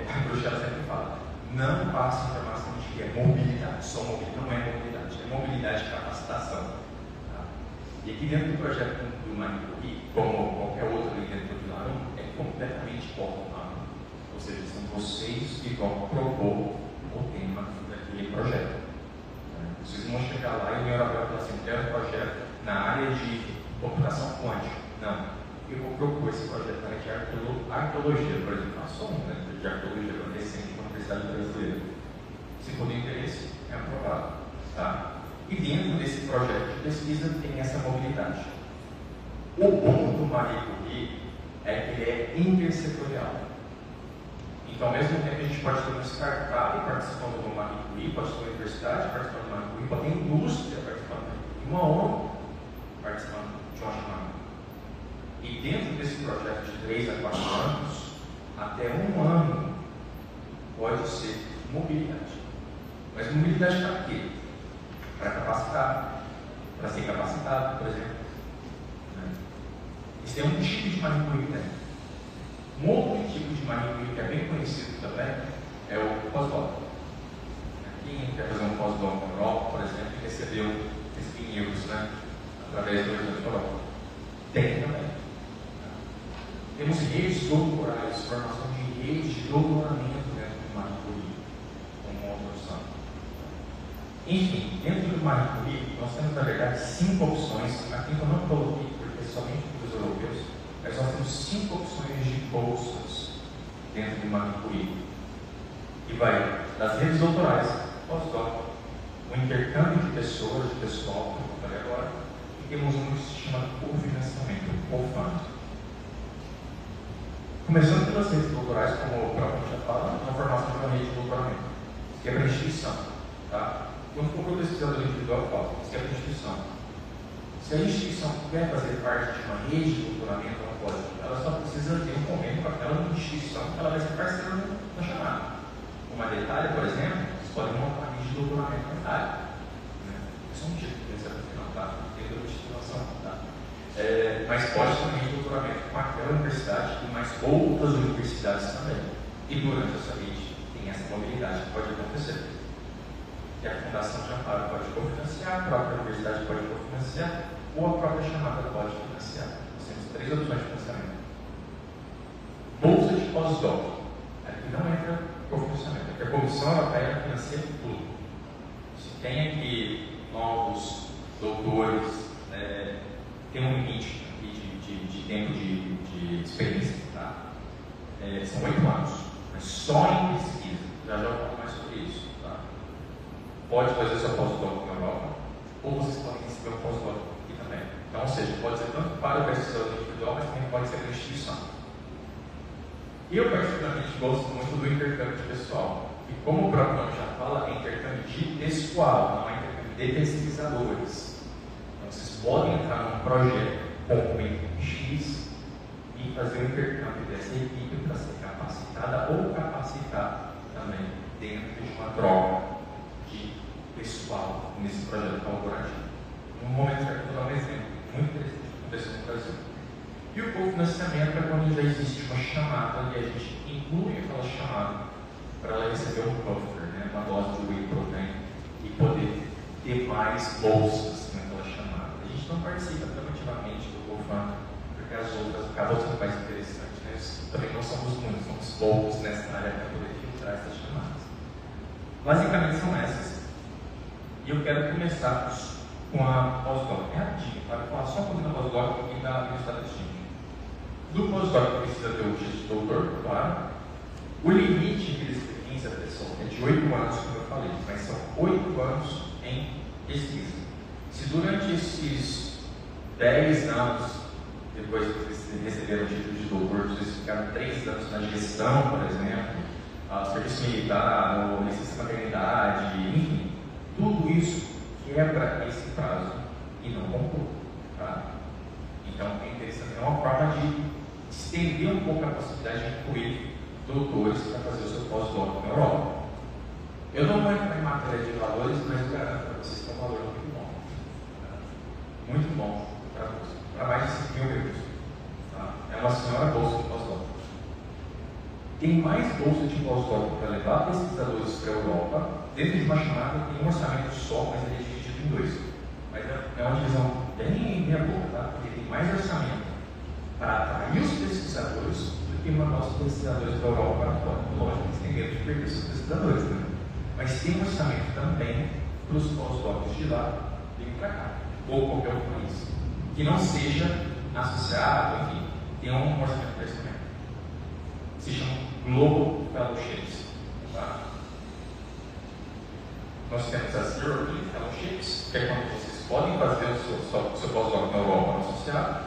a Bruxelas sempre fala, não passa informação de que é mobilidade, só mobilidade, não é mobilidade, é mobilidade de capacitação. Tá? E aqui dentro do projeto do Marie Curie, como qualquer outro dentro do Pilar 1, é completamente bottom-up. Ou seja, são vocês que vão propor o tema daquele projeto. Vocês vão chegar lá e a União Europeia vai falar assim, quero um projeto na área de computação quântica. Não. Eu vou propor esse projeto na área de arqueologia, por exemplo. Passou um de arqueologia recente com a Universidade Brasileira. Se for de interesse, é aprovado. Tá? E dentro desse projeto de pesquisa tem essa mobilidade. O bom do Marie Curie é que ele é intersetorial. Então, ao mesmo tempo, a gente pode ter uma startup participando do Marie Curie, pode ter uma universidade participando do Marie Curie, pode ter indústria participando do Marie Curie, uma ONG participando de uma chamada. E dentro desse projeto de 3 a 4 anos, até 1 ano pode ser mobilidade. Mas mobilidade para quê? Para capacitar, para ser capacitado, por exemplo. Esse é um tipo de Marie Curie, né? Um outro tipo de Marie Curie que é bem conhecido também é o pós-doc. Quem quer fazer um pós-doc na Europa, por exemplo, recebeu esse euros, né? Através do Horizonte Europa. Tem também. Temos redes doutorais, formação de redes de doutoramento dentro do Marie Curie, como outra opção. Enfim, dentro do Marie Curie, nós temos, na verdade, 5 opções. Aqui eu não coloquei, porque é somente para os europeus, mas nós temos 5 opções de bolsas dentro do Marie Curie. E vai das redes doutorais, pós-doc, o intercâmbio de pessoas, de pessoal, como eu falei agora, e temos um que se chama cofinanciamento, co-fund. Começando pelas redes doutorais, como o próprio já fala, na formação de uma rede de doutoramento, que é para a instituição. Tá? Quando for para o pesquisador individual, eu falo, isso é para a instituição. Se a instituição quer fazer parte de uma rede de doutoramento, ela pode. Ela só precisa ter um convênio com aquela instituição que ela vai ser parceira na chamada. Uma detalhe, por exemplo, vocês podem montar uma rede de doutoramento na Itália. É só um tipo de pensamento final, tá? Tem outra instituição, tá? Mas pode também ter doutoramento com aquela universidade e mais outras universidades também. E durante essa rede tem essa mobilidade que pode acontecer. Que a Fundação de Amparo pode cofinanciar, a própria universidade pode cofinanciar, ou a própria chamada pode financiar. Nós temos 3 opções de financiamento. Bolsa de pós-doc. Aqui não entra cofinanciamento, porque a Comissão Europeia financia tudo. Se tem aqui novos doutores, tem um limite de tempo de experiência, tá? São 8 anos, mas só em pesquisa. Já vou falar mais sobre isso, tá? Pode fazer seu pós-doc na Europa, ou vocês podem receber um pós-doc aqui também. Então, ou seja, pode ser tanto para o pesquisador individual, mas também pode ser para a instituição. Eu, particularmente, gosto muito do intercâmbio de pessoal. E como o próprio nome já fala, é intercâmbio de pessoal, não é intercâmbio de pesquisadores. Vocês podem entrar num projeto com um X fazer um intercâmbio dessa equipe para ser capacitada ou capacitar também dentro de uma troca de pessoal nesse projeto colaborativo. No momento que eu vou dar um exemplo muito interessante que aconteceu no Brasil. E o cofinanciamento é quando já existe uma chamada e a gente inclui aquela chamada para ela receber um buffer, né, uma dose de whey protein e poder ter mais bolsas naquela chamada. A gente não participa tão ativamente do CoFund, porque as outras acabam sendo mais interessantes. Né? Também não somos muitos, somos poucos nessa área para poder filtrar essas chamadas. Basicamente são essas. E eu quero começar com a pós-doc. É rapidinho, para falar só um pouquinho da pós-doc e da Universidade de Chile. Do pós-doc precisa ter o título de doutor, claro. O limite de experiência, pessoal, é de 8 anos, como eu falei, mas são 8 anos em pesquisa. Se durante esses 10 anos, depois que vocês receberam o título de doutor, vocês ficaram 3 anos na gestão, por exemplo, serviço militar, ou licença maternidade, enfim, tudo isso quebra esse prazo e não conclui. Tá? Então, é interessante, é uma forma de estender um pouco a possibilidade de incluir doutores para fazer o seu pós-doc na Europa. Eu não vou entrar em matéria de valores, mas eu garanto para vocês que é um valor muito bom. Muito bom para mais de 5 mil euros. Tá? É uma senhora bolsa de pós-doc. Tem mais bolsa de pós-doc para levar pesquisadores para a Europa. Dentro de uma chamada tem um orçamento só, mas ele é dividido em 2. Mas é uma divisão bem meia boca, tá? Porque tem mais orçamento para atrair os pesquisadores do que mandar os pesquisadores para a Europa para fora. Lógico, eles têm medo de perder os pesquisadores, né? Mas tem um orçamento também para os pós-docs de lá vir para cá, ou qualquer outro país, que não seja associado, enfim, tem um orçamento para isso também. Se chama Global Fellowships. Tá? Nós temos as European Fellowships, que é quando vocês podem fazer o seu pós-doc na Europa não associado,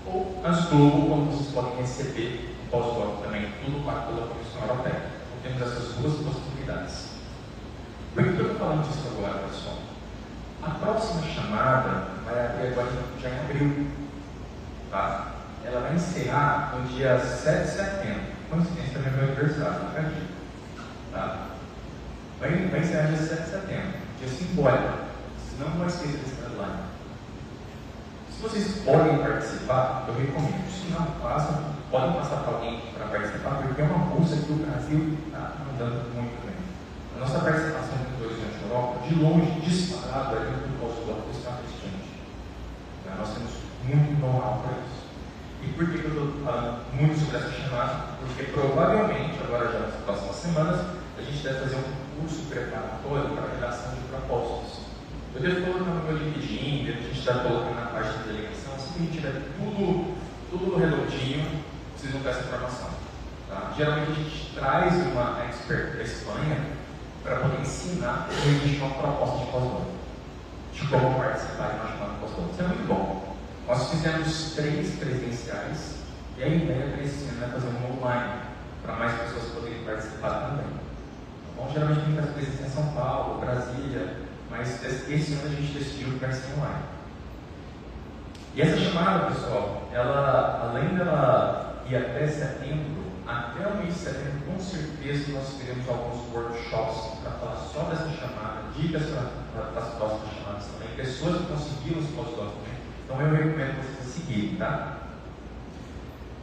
ou as Global, quando vocês podem receber o pós-doc também, tudo pago pela Comissão Europeia. Então temos essas duas possibilidades. Por que eu estou falando disso agora, pessoal? A próxima chamada vai abrir agora já em abril. Tá? Ela vai encerrar no dia 7 de setembro. Coincidência também é meu aniversário, não acredito. Tá? Vai encerrar dia 7 de setembro, dia simbólico. Senão não vai esquecer desse deadline. Se vocês podem participar, eu recomendo. Se não, façam, podem passar para alguém para participar, porque é uma bolsa que o Brasil está mandando muito bem. A nossa participação em doutores na Europa, de longe, disparado, é dentro do pós-doc do Estado Exchange. Nós temos muito know-how para isso. E por que eu estou falando muito sobre essa chamada? Porque provavelmente, agora já nas próximas semanas, a gente deve fazer um curso preparatório para a redação de propostas. Eu devo colocar no meu LinkedIn, a gente está colocando na parte de delegação, assim que a gente tiver tudo redondinho, vocês vão ter essa informação. Tá? Geralmente a gente traz uma expert da Espanha para poder ensinar a gente uma proposta de pós-doc, de como participar de uma chamada pós-doc. Isso é muito bom. Nós fizemos 3 presenciais e a ideia para esse ano é fazer um online, para mais pessoas poderem participar também. Bom, geralmente a gente faz presencial em São Paulo, Brasília, mas esse ano a gente decidiu que vai ser online. E essa chamada, pessoal, ela, além dela ir até setembro, até o mês de setembro, com certeza nós teremos alguns workshops para falar só dessa chamada, dicas para as próximas chamadas também, pessoas que conseguiram os pós-doc também. Então eu recomendo vocês a seguirem, tá?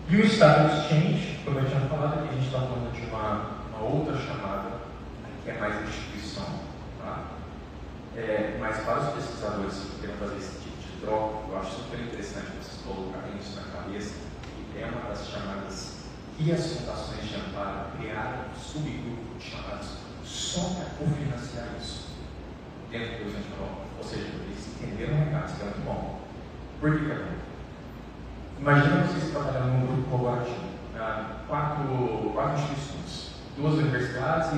E o Estado Exchange, como eu tinha falado, aqui a gente está falando de uma outra chamada, que é mais instituição, tá? Mas para os pesquisadores que querem fazer esse tipo de troca, eu acho super interessante vocês colocarem isso na cabeça, que é uma das chamadas que as fundações de amparo criaram um subgrupo chamados só para cofinanciar isso dentro do Centro Europa. Ou seja, eles entenderam o recado, isso é muito bom. Por que é bom? Imagina vocês trabalhando num grupo colaborativo, 4 instituições, 2 universidades e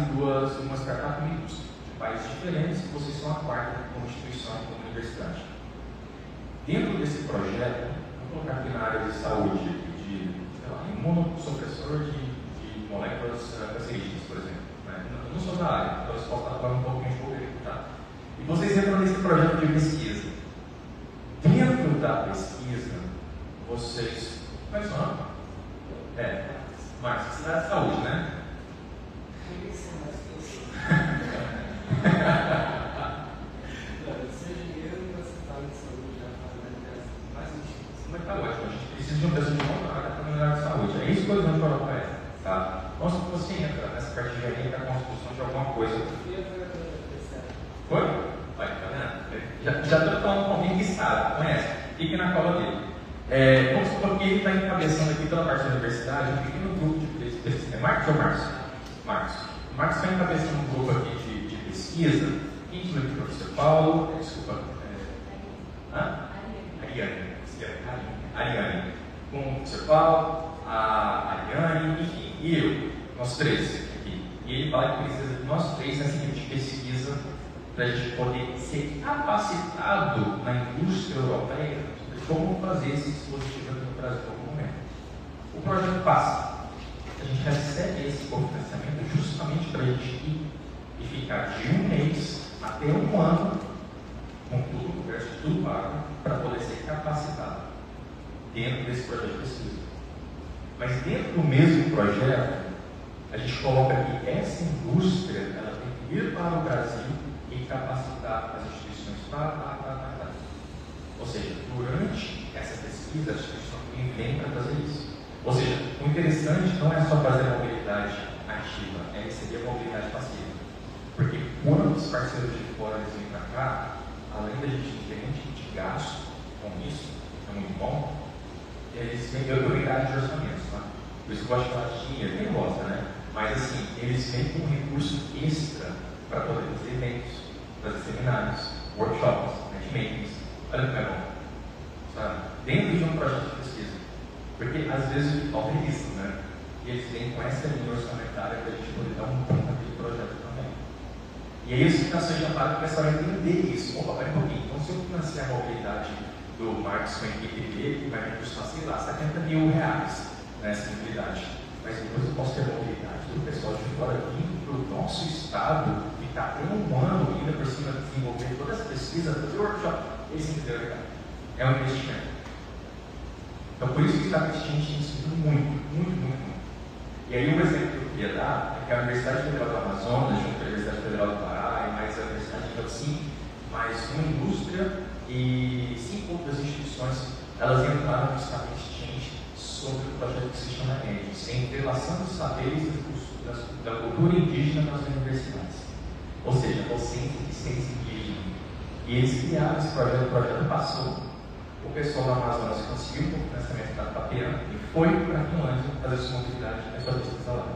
uma startup e uma indústria, de países diferentes, e vocês são a 4ª como instituição e como universidade. Dentro desse projeto, vou colocar aqui na área de saúde, imunossupressor de moléculas cancerígenas, por exemplo. Né? Eu não sou da área, então eu posso estar falando um pouquinho de pouco. Tá? E vocês entram nesse projeto de pesquisa. Dentro da pesquisa, vocês, Márcio, cidade de saúde, né? Mas tá ótimo, a gente precisa de uma pessoa de uma área para melhorar a saúde. É isso que o Horizonte Europa é, tá? Então, se você entra nessa parte de engenharia da construção de alguma coisa. Foi? Vai, tá vendo? Já estou falando com alguém que sabe, conhece. Fique na cola dele. Vamos supor que ele está encabeçando aqui pela parte da universidade um pequeno grupo de pesquisa. É Marcos ou Márcio? Marcos. O Marcos está encabeçando um grupo aqui de pesquisa. Quem inclui o professor Paulo? Desculpa. Ariane, com o professor Paulo, a Ariane, enfim, e eu, nós três aqui. E ele fala que precisa de nós três nessa equipe de pesquisa para a gente poder ser capacitado na indústria europeia de como fazer esse dispositivo aqui no Brasil no momento. O projeto passa. A gente recebe esse financiamento justamente para a gente ir e ficar de um mês até um ano com tudo coberto, tudo pago, para poder ser capacitado dentro desse projeto de pesquisa. Mas dentro do mesmo projeto, a gente coloca que essa indústria ela tem que vir para o Brasil e capacitar as instituições para. Ou seja, durante essa pesquisa, a instituição vem para fazer isso. Ou seja, o interessante não é só fazer a mobilidade ativa, é receber a mobilidade passiva. Porque quando os parceiros de fora vêm para cá, além da gente ter um tipo de gasto com isso, é muito bom, eles vêm, eu tenho de orçamentos, tá? Por isso que eu gosto de falar de dinheiro, quem gosta, né? Mas assim, eles vêm com um recurso extra para poder fazer eventos, fazer seminários, workshops, netmakings. Olha como é bom, sabe? Dentro de um projeto de pesquisa. Porque às vezes falta isso, né? E eles vêm com essa linha orçamentária para a gente poder dar um ponto naquele projeto também. E aí as financiações já para começar a entender isso. Opa, pera um pouquinho. Então, se eu financiar a mobilidade do Marcos com a equipe dele, vai me custar, sei lá, R$70 mil nessa mobilidade. Mas depois eu posso ter a mobilidade do pessoal de fora vindo para o nosso estado, ficar até um ano ainda por cima de desenvolver toda essa pesquisa, fazer workshop. Eles entenderam, cara. É um investimento. Então, por isso que está investindo nisso muito. E aí, um exemplo que eu queria dar é que a Universidade Federal do Amazonas, junto à Universidade Federal do Pará, e mais a Universidade de Helsinki, mais uma indústria e 5 outras instituições, elas entraram no Staff Exchange sobre o projeto que se chama EDIS, em relação dos saberes da cultura indígena nas universidades. Ou seja, docência de ciência indígena. E eles criaram esse projeto, o projeto passou. O pessoal do Amazonas conseguiu o financiamento da Papeana e foi para a Finlândia fazer sua mobilidade e sua pesquisa lá.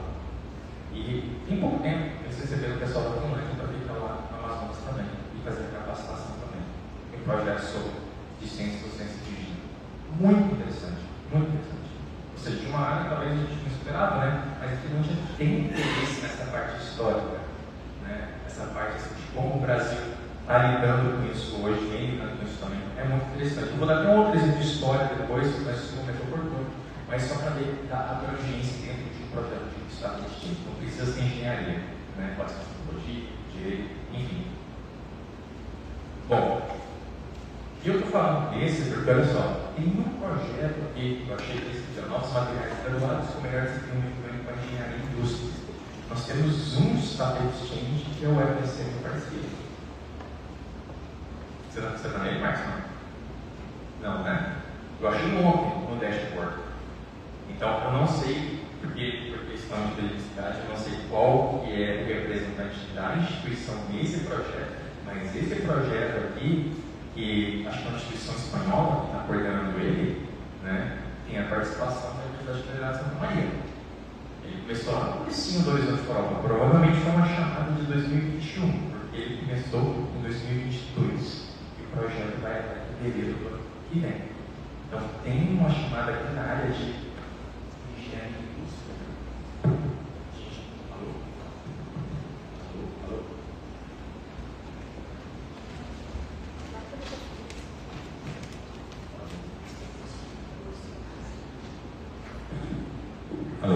E em pouco tempo eles receberam o pessoal da Finlândia para ficar lá no Amazonas também e fazer capacitação também. Em projetos sobre de ciência e docência indígena. Muito interessante, muito interessante. Ou seja, de uma área talvez a gente não esperava, né? Mas a Finlândia tem interesse nessa parte histórica, né? Essa parte assim, de como o Brasil está lidando com isso hoje, vem lidando com isso também, é muito interessante. Eu vou dar até um outro exemplo de história depois, mas esse momento é oportuno, mas só para ver a abrangência dentro de um projeto de estado distinto. Não precisa ser engenharia, né? Pode ser tecnologia, direito, enfim. Bom, e eu estou falando desse porque, olha só, tem um projeto aqui, eu achei que esse novos materiais graduados com melhor desenvolvimento para engenharia e indústria. Nós temos um Staff Exchange que é o FDC no parceiro. Você está nele, Marcos? Não, né? Eu achei ontem no dashboard. Então, eu não sei, porque questão de felicidade, eu não sei qual que é o representante da instituição nesse projeto, mas esse projeto aqui, que acho que é uma instituição espanhola que está coordenando ele, né, tem a participação da Universidade Federal de Santa Maria. Ele começou lá no comecinho do Horizonte Europa, provavelmente foi uma chamada de 2021, porque ele começou em 2022. O projeto vai até fevereiro do ano que vem. Então, tem uma chamada aqui na área de engenharia e indústria. Alô? Alô?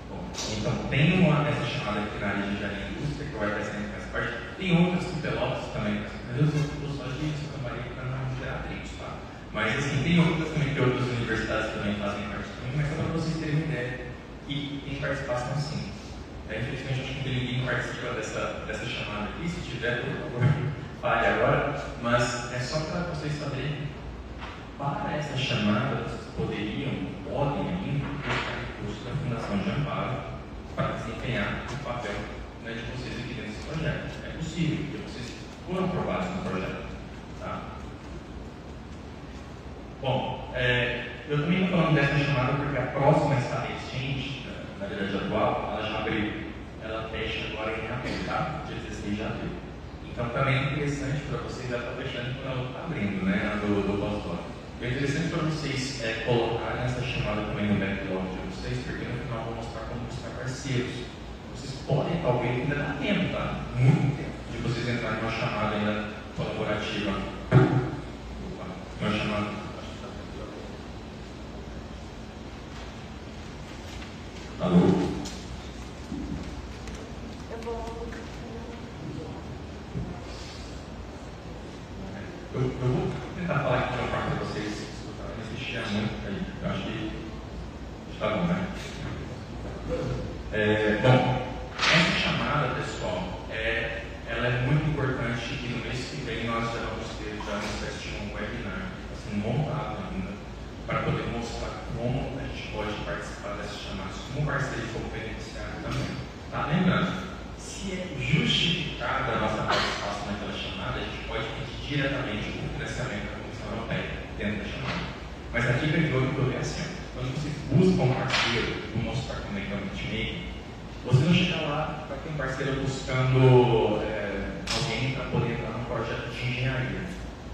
Bom, então, tem essa chamada aqui na área de engenharia e indústria, que vai estar sendo mais parte. Tem outras em Pelotas também, mas eu só de Santa Maria para não gerar atritos, tá? Mas assim, tem outras também, que outras universidades também participação sim. Infelizmente, acho que não tem ninguém que participa dessa chamada aqui. Se tiver, por favor, fale agora. Mas é só para vocês saberem, para essa chamada, vocês podem ainda buscar recursos da Fundação de Amparo para desempenhar o papel, né, de vocês aqui dentro desse projeto. É possível, porque vocês foram aprovados no projeto. Tá? Bom, eu também estou falando dessa chamada porque a próxima Startup Exchange, na verdade atual, ela já abriu. Ela fecha agora em abril, tá? Dia 16 de abril. Então também é interessante para vocês, já está fechando quando ela está abrindo, né? Do pós-doc. É interessante para vocês colocarem essa chamada também no backlog de vocês, porque no final eu vou mostrar como buscar parceiros. Vocês podem, talvez, ainda dá tempo, tá? Muito tempo, de vocês entrarem numa chamada ainda colaborativa. Uma chamada. Alô? Eu vou tentar falar aqui de uma forma para vocês escutarem, mas insistir muito aí. Eu acho que está bom, né? Bom, essa chamada, pessoal, ela é muito importante e no mês que vem nós já vamos ter uma espécie de um webinar assim, montado ainda para poder mostrar como a gente pode participar dessas chamadas como parceiro e como beneficiário também. Tá? Lembrando, se é justificada a nossa participação naquela chamada, a gente pode pedir diretamente o financiamento da Comissão Europeia dentro da chamada. Mas a dica de ouro é assim: quando vocês buscam um parceiro no nosso departamento de Ultimate, você não chega lá para ter um parceiro buscando alguém para poder entrar num projeto de engenharia.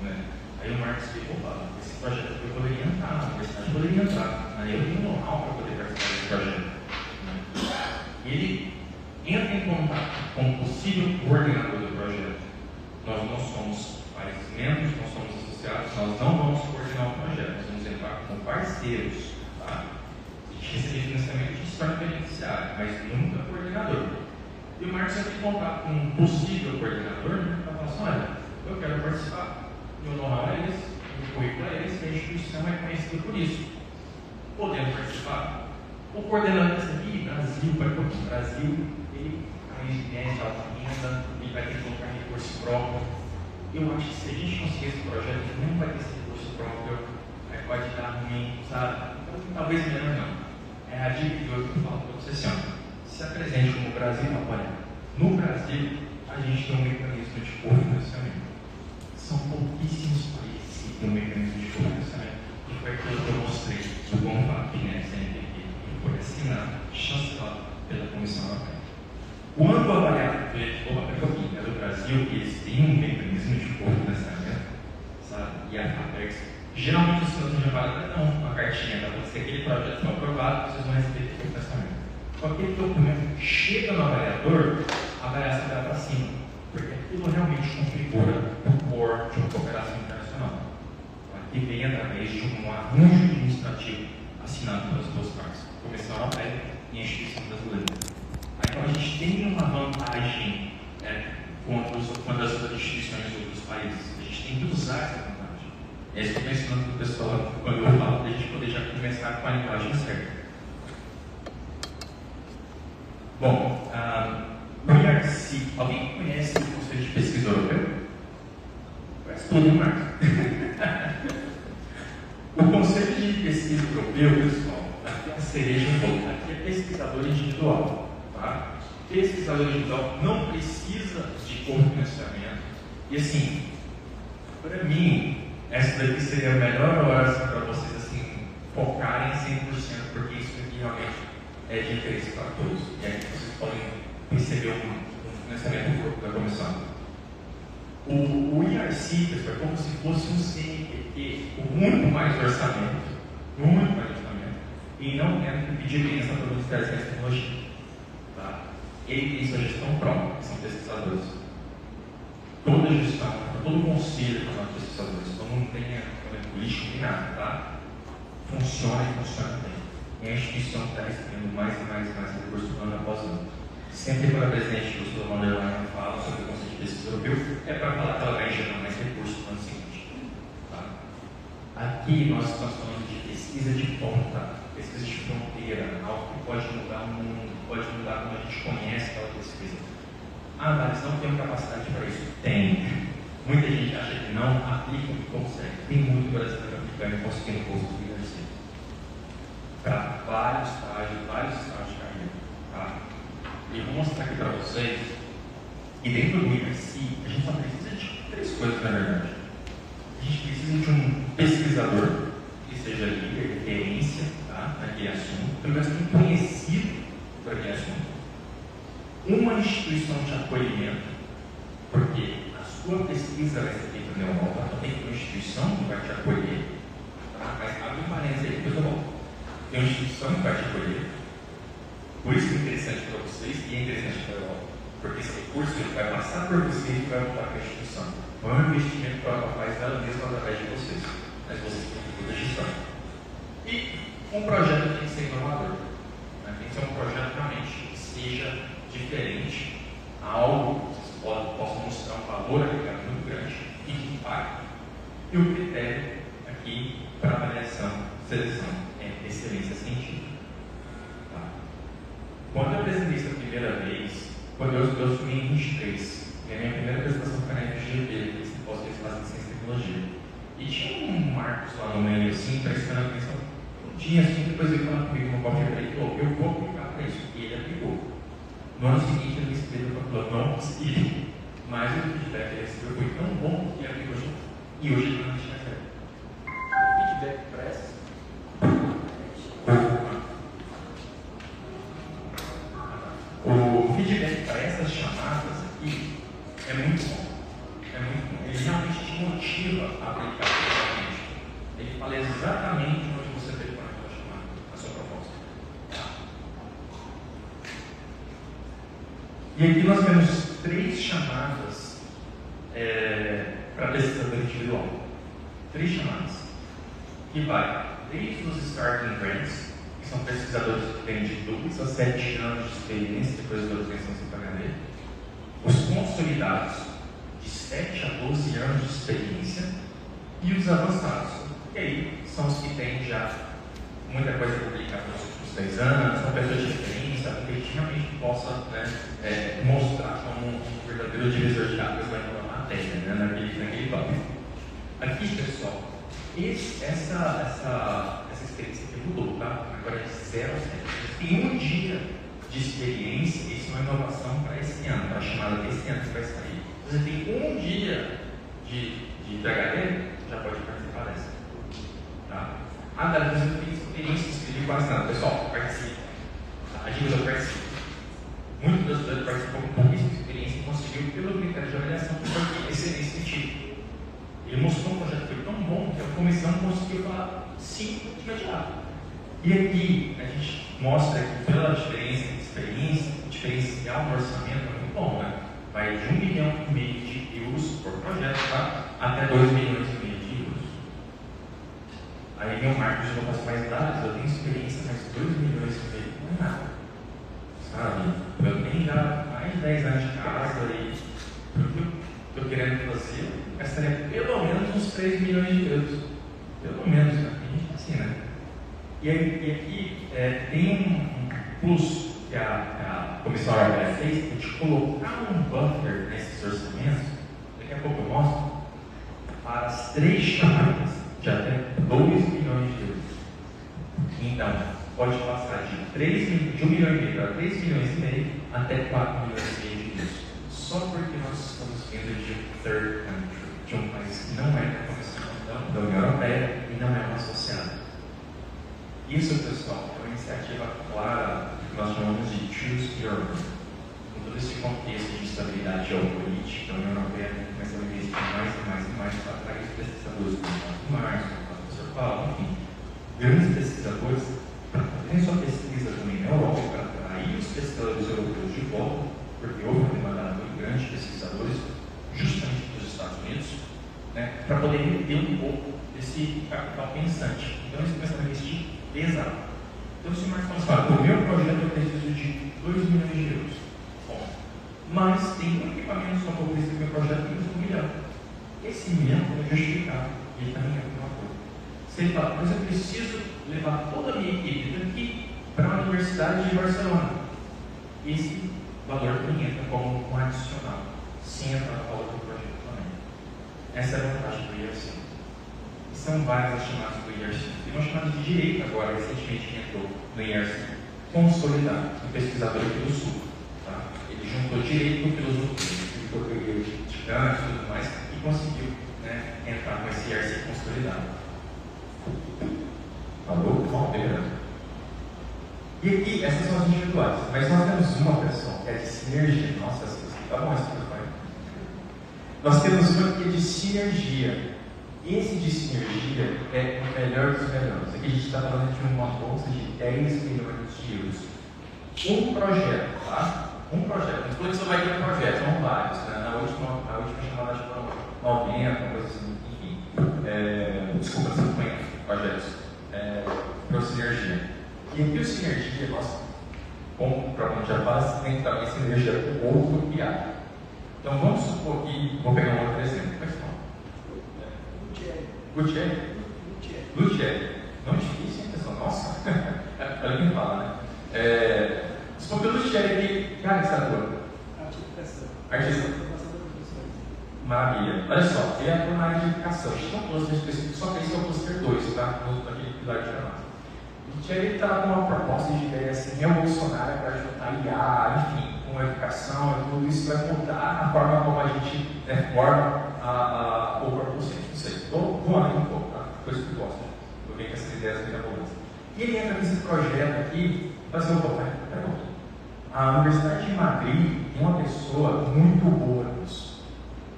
Né? Aí o Marcos diz: opa, esse projeto eu poderia entrar, a universidade poderia entrar, aí eu tenho know-how para poder participar desse projeto. Né? E ele entra em contato com o possível coordenador do projeto. Nós não somos países membros, não somos associados, nós não vamos coordenar o projeto, nós vamos entrar como parceiros. Tá? A gente recebe financiamento de se torna beneficiário, mas nunca coordenador. E o Marcos entra em contato com um possível coordenador, né, para falar assim: olha, eu quero participar, meu know-how é esse, meu currículo é esse, a instituição é conhecida por isso. Podemos participar? O coordenador desse aqui, Brasil, ele é um engenheiro de alta renda, ele vai ter que colocar recurso próprio. Eu acho que se a gente conseguir esse projeto, ele não vai ter esse recurso próprio, aí pode dar ruim, sabe? Então, talvez melhor não. É a dica de hoje que eu falo para vocês assim: se apresente como Brasil. Olha, no Brasil, a gente tem um mecanismo de cofinanciamento. São pouquíssimos países que têm um mecanismo de cofinanciamento. E foi aquilo que eu mostrei do CONFAP, né, CNPq, que foi assinado, chancelado pela Comissão Europeia. Quando avaliar do Brasil, eles têm um mecanismo de cofinanciamento, sabe? E a FAPEX, geralmente os senhores de avaliação dão uma cartinha para você, aquele projeto foi aprovado, vocês vão receber cofinanciamento. Só que aquele documento chega no avaliador, a avaliação vai para cima, porque aquilo realmente configura o core de uma cooperação internacional, que vem através de um arranjo administrativo assinado pelas duas partes, a Comissão Europeia e a instituição brasileira. Então a gente tem uma vantagem contra as outras instituições de outros países. A gente tem que usar essa vantagem. É isso que eu estou ensinando para o pessoal quando eu falo para a gente poder já começar com a linguagem certa. Bom, o IRC, alguém conhece o Conselho de Pesquisa Europeu? Conhece tudo, né, Marcos? O Conselho de Pesquisa Europeu, pessoal, aqui é a cereja do bolo, aqui é pesquisador individual. Tá? Pesquisador individual não precisa de cofinanciamento. E assim, para mim, essa daqui seria a melhor hora para vocês assim, focarem 100%, porque isso aqui realmente é de interesse para todos. E aí vocês podem receber um financiamento da comissão. O IRC, pessoal, é como se fosse um CNPq com muito mais orçamento, e não tendo que pedir bênção para o Ministério da Ciência e Tecnologia. Tá? Ele tem sua gestão própria, que são pesquisadores. Toda a gestão, todo o conselho para os pesquisadores, então não tem político nem nada, tá? Funciona e funciona bem. E a instituição está recebendo mais e mais recursos ano após ano. Sempre quando a presidente Ursula von der Leyen fala sobre o Conselho de Pesquisa Europeu, é para falar que ela vai gerar mais recursos no ano seguinte. Tá? Aqui nós estamos falando de pesquisa pesquisa de ponta, pesquisa de fronteira, algo que pode mudar o mundo, pode mudar como a gente conhece aquela pesquisa. Mas não tem capacidade para isso? Tem. Muita gente acha que não, aplica e consegue. Tem muito brasileiro aplicando e conseguindo bolsas do INSS. Para vários estágios de carreira. Tá? E vou mostrar aqui para vocês que dentro do INSS a gente só precisa de 3 coisas, na verdade. A gente precisa de um pesquisador que seja líder, referência, tá, naquele assunto, pelo menos conhecido por aquele assunto. Uma instituição de acolhimento, porque a sua pesquisa vai ser feita na Europa, então tem que ter uma instituição que vai te acolher, tá? Mas abre um parênteses aí, depois eu volto. Tem uma instituição que vai te acolher, por isso que é interessante para vocês e é interessante para a Europa, porque esse recurso ele vai passar por vocês e vai voltar para a instituição. Não é um investimento que a Europa faz ela mesma através de vocês, mas vocês têm que ter a gestão. E um projeto tem que ser inovador, né? Tem que ser um projeto realmente que seja diferente, algo que vocês possam mostrar um valor agregado muito grande e que impacte. E o critério aqui para avaliação, seleção, é excelência científica. Tá? Quando eu apresentei isso a primeira vez, quando eu assumi em 23, a minha primeira apresentação foi na FGV, esse pós que eles fazem de ciência e tecnologia. E tinha um Marcos lá no meio, assim, prestando atenção. Um dia, assim, depois ele falou comigo no copo e falei, eu vou aplicar para isso. E ele aplicou. No ano seguinte, ele me escreveu para falar, não consegui. Mas o feedback que ele recebeu foi tão bom que ele aplicou junto. E hoje ele não deixa mais certo. O feedback press. O feedback para essas chamadas aqui é muito bom. É muito bom. Ele realmente te motiva a aplicar corretamente. Ele fala exatamente onde você deve pôr aquela chamada, a sua proposta. E aqui nós temos 3 chamadas para pesquisador individual. 3 chamadas. Que vai desde os starting grants, que são pesquisadores que têm de 2 a 7 anos de experiência depois da obtenção do PhD. Os consolidados, de 7 a 12 anos de experiência. E os avançados, que aí são os que têm já muita coisa publicada nos últimos 10 anos, são pessoas de experiência, que a gente realmente possa, né, mostrar como um verdadeiro divisor de águas naquela matéria, né, naquele tópico. Aqui, pessoal, essa experiência que mudou, tá? Agora é 0 a 7. Tem um dia de experiência, isso é uma inovação para esse ano, para a chamada desse ano que vai sair. Você tem um dia de PhD, já pode participar dessa. Tá? Daí você não tem experiência, escrevi quase nada. Pessoal, participa. A gente já participa. Muitos dos estudantes participam com pouquíssima experiência e conseguiu, pelo critério de avaliação, porque excelência científica. Ele mostrou um projeto que foi tão bom que a comissão conseguiu falar 5 de imediato. E aqui a gente mostra que pela diferença de experiência, o diferencial no orçamento é muito bom, né? Vai de 1,5 milhão de euros por projeto, tá? Até 2,5 milhões de euros. Aí vem o Marcos, eu faço mais dados, eu tenho experiência, mas 2,5 milhões não é nada. Sabe? Eu tenho já mais de 10 anos de casa e tudo que eu estou querendo fazer, gastaria pelo menos uns 3 milhões de euros. Pelo menos, né? Tem gente assim, né? E aqui tem um plus que a Comissão Europeia fez, de colocar um buffer nesses orçamentos, daqui a pouco eu mostro, para as 3 chamadas de até 2 milhões de euros. Então, pode passar de 1,5 milhão para 3 milhões e meio até 4 milhões e meio de euros. Só porque nós estamos vindo de third country, de um país que não é da Comissão da União Europeia e não é um associado. Isso, pessoal, é uma iniciativa clara que nós chamamos de Choose Europe. Com todo esse contexto de estabilidade geopolítica, a União Europeia começa a investir mais e mais e mais para atrair os pesquisadores como o Marcos, como o professor Paulo, enfim, grandes pesquisadores para fazerem sua pesquisa também na Europa, para atrair os pesquisadores europeus de volta, porque houve uma demanda muito grande de pesquisadores, justamente dos Estados Unidos, né, para poder reter um pouco desse capital pensante. Então, eles começam a investir pesado. Então, se o Marcos fala, o meu projeto eu preciso de 2 milhões de euros. Bom, mas tem um equipamento só que eu preciso do meu projeto de 1 milhão. Esse milhão é justificado. Ele também é uma coisa. Se ele fala, mas eu preciso Universidade de Barcelona. Esse valor também entra como um adicional, sem entrar no valor do projeto também. Essa é a vantagem do IRC. E são várias as chamadas do IRC. Tem uma chamada de direito agora, recentemente, que entrou no IRC. Consolidado, um pesquisador aqui do Sul. Tá? Ele juntou direito com filosofia, de português, de Kant e tudo mais, e conseguiu, né, entrar com esse IRC consolidado. Falou? Bom, beleza. E aqui, essas são as individuais, mas nós temos uma pessoa que é de sinergia. Nossa, tá bom esse microfone. Nós temos uma que é de sinergia. Esse de sinergia é o melhor dos melhores. Aqui a gente está falando de uma bolsa de 10 milhões de euros. Um projeto, tá? Um projeto. Não só vai ter um projeto, são vários. Né? Na última chamada de 90, uma coisa assim, enfim. Desculpa, 50 projetos para o sinergia. E aqui o sinergia, nós, como o próprio já faz, tem também sinergia com outro piada. Então vamos supor que, vou pegar um outro exemplo. Como é que fala? Lutier. Não é difícil, hein, pessoal? Nossa! Olha quem fala, né? Supor que o Lutier aqui, cara, que ator? Artista. Maravilha. Olha só, ele atua na área de educação. A gente tem um cluster específico, só que esse é o cluster 2, tá? Naquele pilar de jornada. O Lutier está com uma proposta de ideia assim, revolucionária para juntar IA, enfim, com a educação e tudo isso vai mudar a forma como a gente forma o corpo docente. Não sei, estou voando aqui um pouco, tá? Coisa que eu gosto. Eu venho com essas ideias mirabolantes. E ele entra nesse projeto aqui, fazer um pouco, né? A Universidade de Madrid tem uma pessoa muito boa nisso.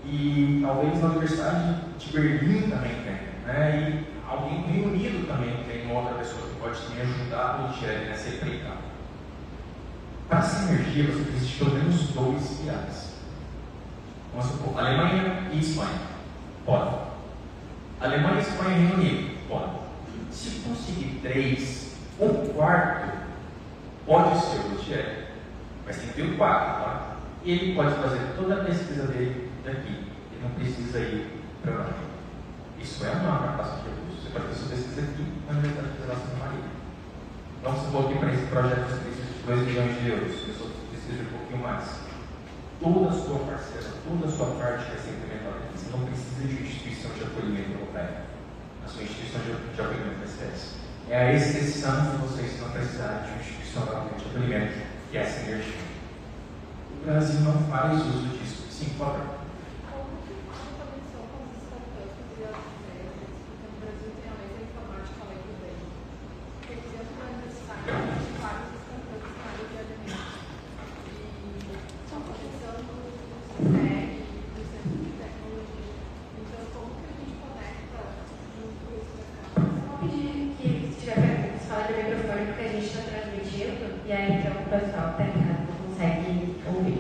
E talvez a Universidade de Berlim também tem, né? E alguém no Reino Unido também tem uma outra pessoa que pode também ajudar o Lutier nessa empreitada. Para a sinergia, você precisa de pelo menos 2 pilares. Vamos supor, Alemanha e Espanha. Pode. Alemanha, Espanha e Reino Unido. Pode. Se conseguir 3, o quarto pode ser o Lutier. Mas tem que ter o quarto, tá? E ele pode fazer toda a pesquisa dele daqui. Ele não precisa ir para lá. Isso é uma captação de recursos. Você pode fazer sua pesquisa aqui na Universidade Federal de Santa Maria. Vamos supor que para esse projeto você precisa de 2 milhões de euros. As pessoas precisam de um pouquinho mais. Toda a sua parcela, toda a sua parte vai ser implementada. Você não precisa de uma instituição de acolhimento europeia. A sua instituição de acolhimento vai ser essa. É a exceção de vocês não precisarem de uma instituição de acolhimento, que é a sinergia. O Brasil não faz uso disso. Sim, pode. E aí, então, o pessoal está em casa consegue ouvir.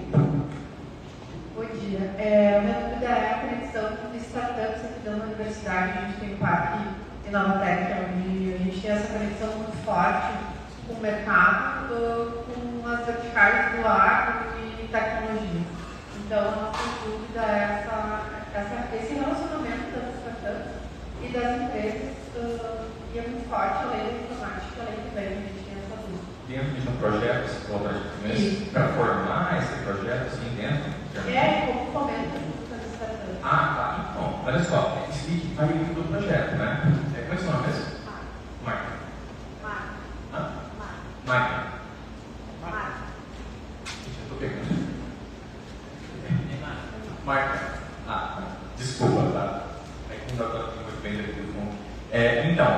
Bom dia. O meu dúvida é a conexão de startups aqui da universidade. A gente tem um parque de Nova Tech, onde a gente tem essa conexão muito forte com o mercado, com as verticais do agro e tecnologia. Então, a nossa dúvida é esse relacionamento das startups e das empresas, e é muito forte, além da informática, além do bem. Dentro de um projeto, você colaborativo mesmo, para formar esse projeto assim dentro? Como fomenta as startups. Tá. Então, olha só, explique vai dentro do projeto, né? Como é que é o nome mesmo? Marca. Marca. Eu estou pegando. Marca. Desculpa, tá? É que não dá para muito bem dentro do fundo. Então,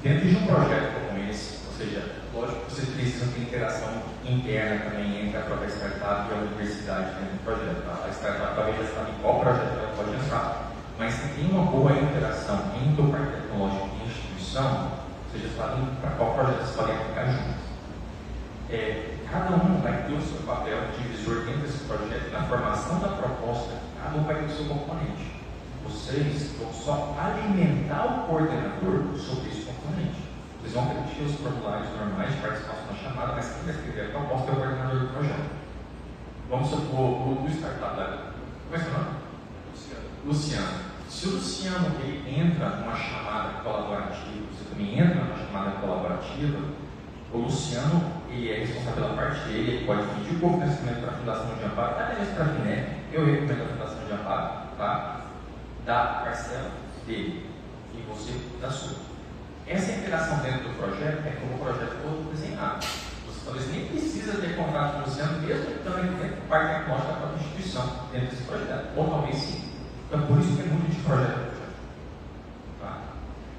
dentro de um projeto como esse, ou seja, lógico que vocês precisam ter interação interna também entre a própria startup e a universidade dentro do projeto. Tá? A startup talvez já sabe em qual projeto ela pode entrar, mas se tem uma boa interação entre o parque tecnológico e a instituição, vocês já sabem para qual projeto vocês podem aplicar juntos. Cada um vai ter o seu papel de divisor dentro desse projeto, na formação da proposta, cada um vai ter o seu componente. Vocês vão só alimentar o coordenador sobre esse componente. Vocês vão preencher os formulários normais de participação na chamada, mas quem vai escrever a proposta é o coordenador do projeto. Vamos supor o startup da. Como é seu nome? Luciano. Se o Luciano ele entra numa chamada colaborativa, você também entra numa chamada colaborativa, O Luciano, ele é responsável pela parte dele, ele pode pedir o cofinanciamento para a Fundação de Amparo, até mesmo para a FINEP, eu recomendo a Fundação de Amparo, tá? Da parcela dele e você da sua. Essa interação dentro do projeto é como o projeto todo desenhado. Você talvez nem precisa ter contato com o Luciano, mesmo estando aqui dentro do parque tecnológico da própria instituição, dentro desse projeto. Ou talvez sim. Então, por isso que é muito de projeto. Tá?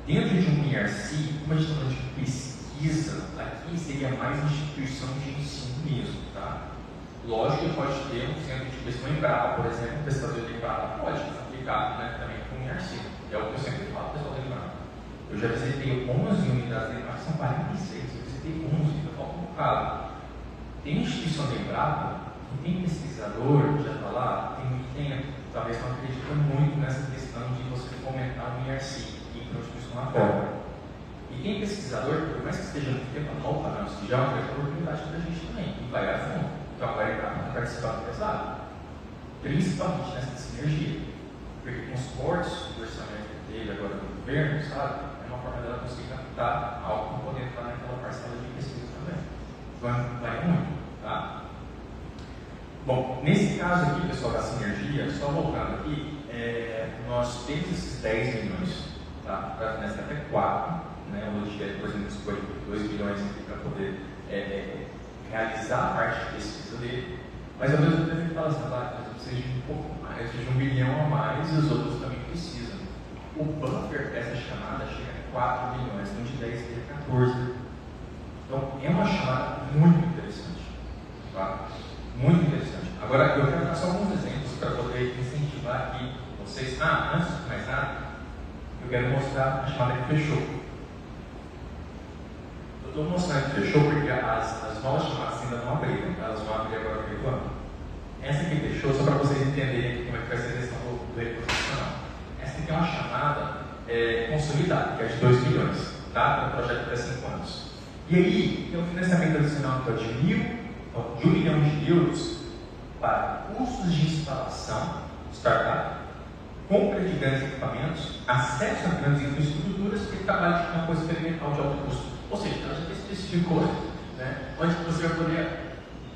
Dentro de um IRC, como a gente está falando de pesquisa, aqui seria mais instituição de ensino mesmo. Tá? Lógico que pode ter um centro de pesquisa em Brava, por exemplo, um pesquisador de Brava pode aplicar, né, também com um IRC. É o que eu sempre falo, pessoal de Brava. Eu já visitei 11 unidades de Brava, são 46, eu visitei 11, eu falo um bocado. Tem instituição de Brava, tem pesquisador que já está lá, tem muito tempo, talvez não acredita muito nessa questão de você fomentar um IRC e para uma instituição lá fora. E tem pesquisador, por mais que esteja muito tempo, opa, não, se já é uma grande oportunidade para a gente também, e vai a fundo. Então agora ele está participando pesado, principalmente nessa sinergia. Porque com os cortes do orçamento dele agora do governo, sabe, é uma forma dela conseguir captar algo para poder entrar naquela parcela de pesquisa também. Vai muito, tá? Bom, nesse caso aqui, pessoal, da sinergia, só voltando aqui, nós temos esses 10 milhões, tá? Para financiar até 4, né? O Logitech, por exemplo, escolhe 2 milhões aqui para poder realizar a parte de pesquisa dele, mas ao mesmo tempo ele fala assim, eu preciso de um pouco mais, eu preciso de 1 milhão a mais e os outros também precisam. O buffer dessa chamada chega a 4 milhões, então de 10 seria 14. Então é uma chamada muito interessante, tá? Muito interessante. Agora eu quero dar só alguns exemplos para poder incentivar aqui vocês. Antes de mais nada, eu quero mostrar a chamada que fechou. Eu estou mostrando que fechou porque as novas chamadas ainda não abriram, tá? Elas vão abrir agora no ano. Essa aqui fechou só para vocês entenderem como é que vai ser a questão do recurso nacional. Essa aqui é uma chamada consolidada, que é de 2 milhões, tá? Para um projeto de 5 anos. E aí, tem um financiamento adicional que é de 1 milhão de euros para custos de instalação, startup, compra de grandes equipamentos, acesso a grandes infraestruturas e trabalho de campo experimental de alto custo. Ou seja, ela já especificou, né, onde você vai poder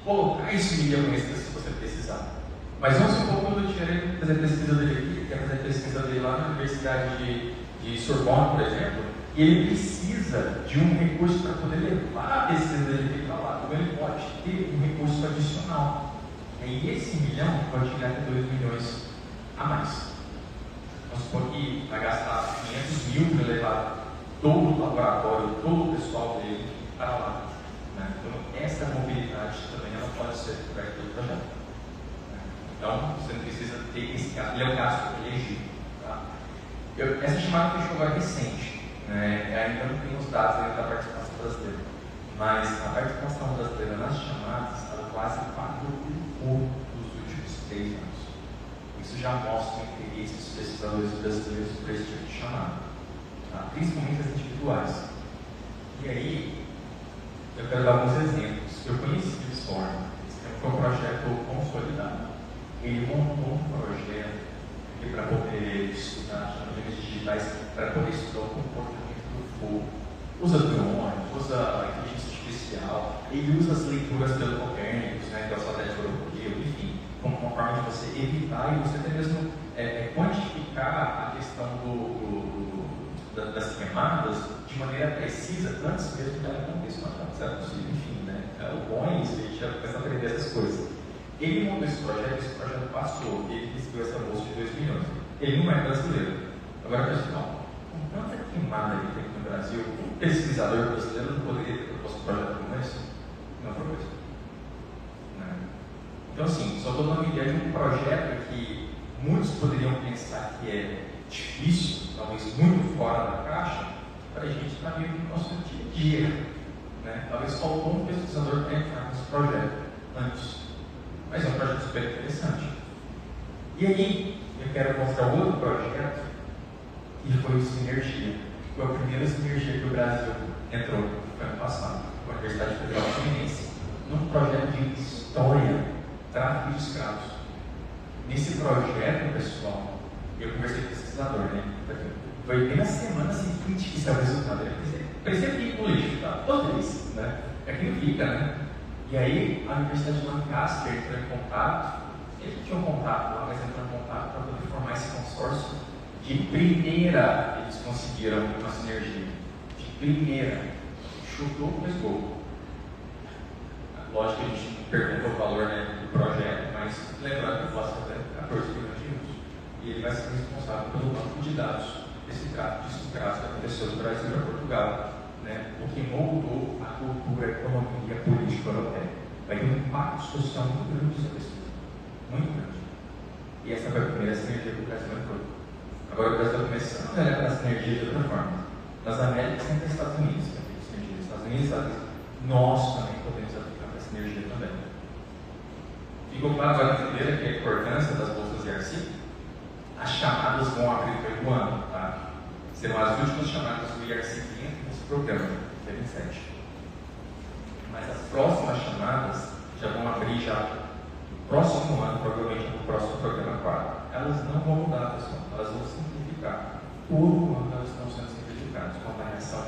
colocar esse milhão extra se você precisar. Mas vamos supor que eu tirei fazer pesquisa dele aqui, quer fazer pesquisa dele lá na Universidade de Sorbonne, por exemplo, e ele precisa de um recurso para poder levar a pesquisa dele para lá. Então ele pode ter um recurso adicional. E esse milhão pode chegar até 2 milhões a mais. Vamos supor que vai gastar 500 mil para levar todo o laboratório, todo o pessoal dele para lá. Né? Então essa mobilidade também ela pode ser coberta pelo projeto. Então você não precisa ter esse gasto. Ele é um gasto elegível. Tá? Essa chamada fechou agora recente. Ainda não tem os dados da participação brasileira, mas a participação brasileira nas chamadas ela quase quadruplicou nos últimos 3 anos. Isso já mostra o interesse dos pesquisadores brasileiros por esse tipo de chamada, tá? Principalmente as individuais. E aí, eu quero dar alguns exemplos. Eu conheci o Storm, foi um projeto consolidado. Ele montou um projeto para poder estudar tecnologias digitais, para poder estudar o comportamento do fogo. Usa drone, usa inteligência artificial, ele usa as leituras pelo Copérnicos, né, que é o satélite europeu, enfim, como uma forma de você evitar e você até mesmo quantificar a questão das queimadas de maneira precisa, antes mesmo que ela aconteça, mas não é possível, enfim, né? O bom é isso, a gente já começa a aprender essas coisas. Ele montou esse projeto passou, ele recebeu essa bolsa de 2 milhões. Ele não é brasileiro. Agora, pessoal, com tanta queimada que tem no Brasil, um pesquisador brasileiro não poderia ter proposto um projeto como esse? Não foi isso. Né? Então, assim, só estou dando uma ideia de um projeto que muitos poderiam pensar que é difícil, talvez muito fora da caixa, para a gente estar meio no nosso dia a dia. Né? Talvez faltou um pesquisador para entrar nesse projeto antes. Mas é um projeto super interessante. E aí, eu quero mostrar outro projeto, que foi o Sinergia. Foi a primeira sinergia que o Brasil entrou no ano passado, com a Universidade Federal Fluminense, num projeto de história, tráfico de escravos. Nesse projeto, pessoal, eu conversei com o pesquisador, né? Foi bem na semana seguinte que saiu o resultado. Ele parecia que ia pro lixo. acreditado, estou feliz, né? É que não fica, né? E aí a Universidade de Lancaster entrou em contato, eles tinham contato lá, mas entrou em contato para poder formar esse consórcio. De primeira, eles conseguiram uma sinergia. De primeira, chutou o esgoto. Lógico que a gente não pergunta o valor, né, do projeto, mas lembrando que o Foster tem 14 milhões de euros. E ele vai ser responsável pelo banco de dados desse tráfego que aconteceu do Brasil para Portugal, né, o que moldou a cultura, a economia e a política europeia. Vai ter um impacto social muito grande sobre isso. Muito grande. E essa foi a primeira sinergia que o Brasil entrou. Agora o Brasil está começando a olhar para a sinergia de outra forma. Nas Américas sempre os Estados Unidos, que tem sinergia. Os Estados Unidos, nós também podemos aplicar para a sinergia também. Ficou claro agora entender que a importância das bolsas ERC? As chamadas vão abrir todo ano, tá? Serão as últimas chamadas do ERC 500 nesse programa, que é 27. Mas as próximas chamadas já vão abrir já no próximo ano, provavelmente no próximo programa 4. Elas não vão mudar, pessoal, elas vão simplificar. Todo ano elas estão sendo simplificadas, com uma variação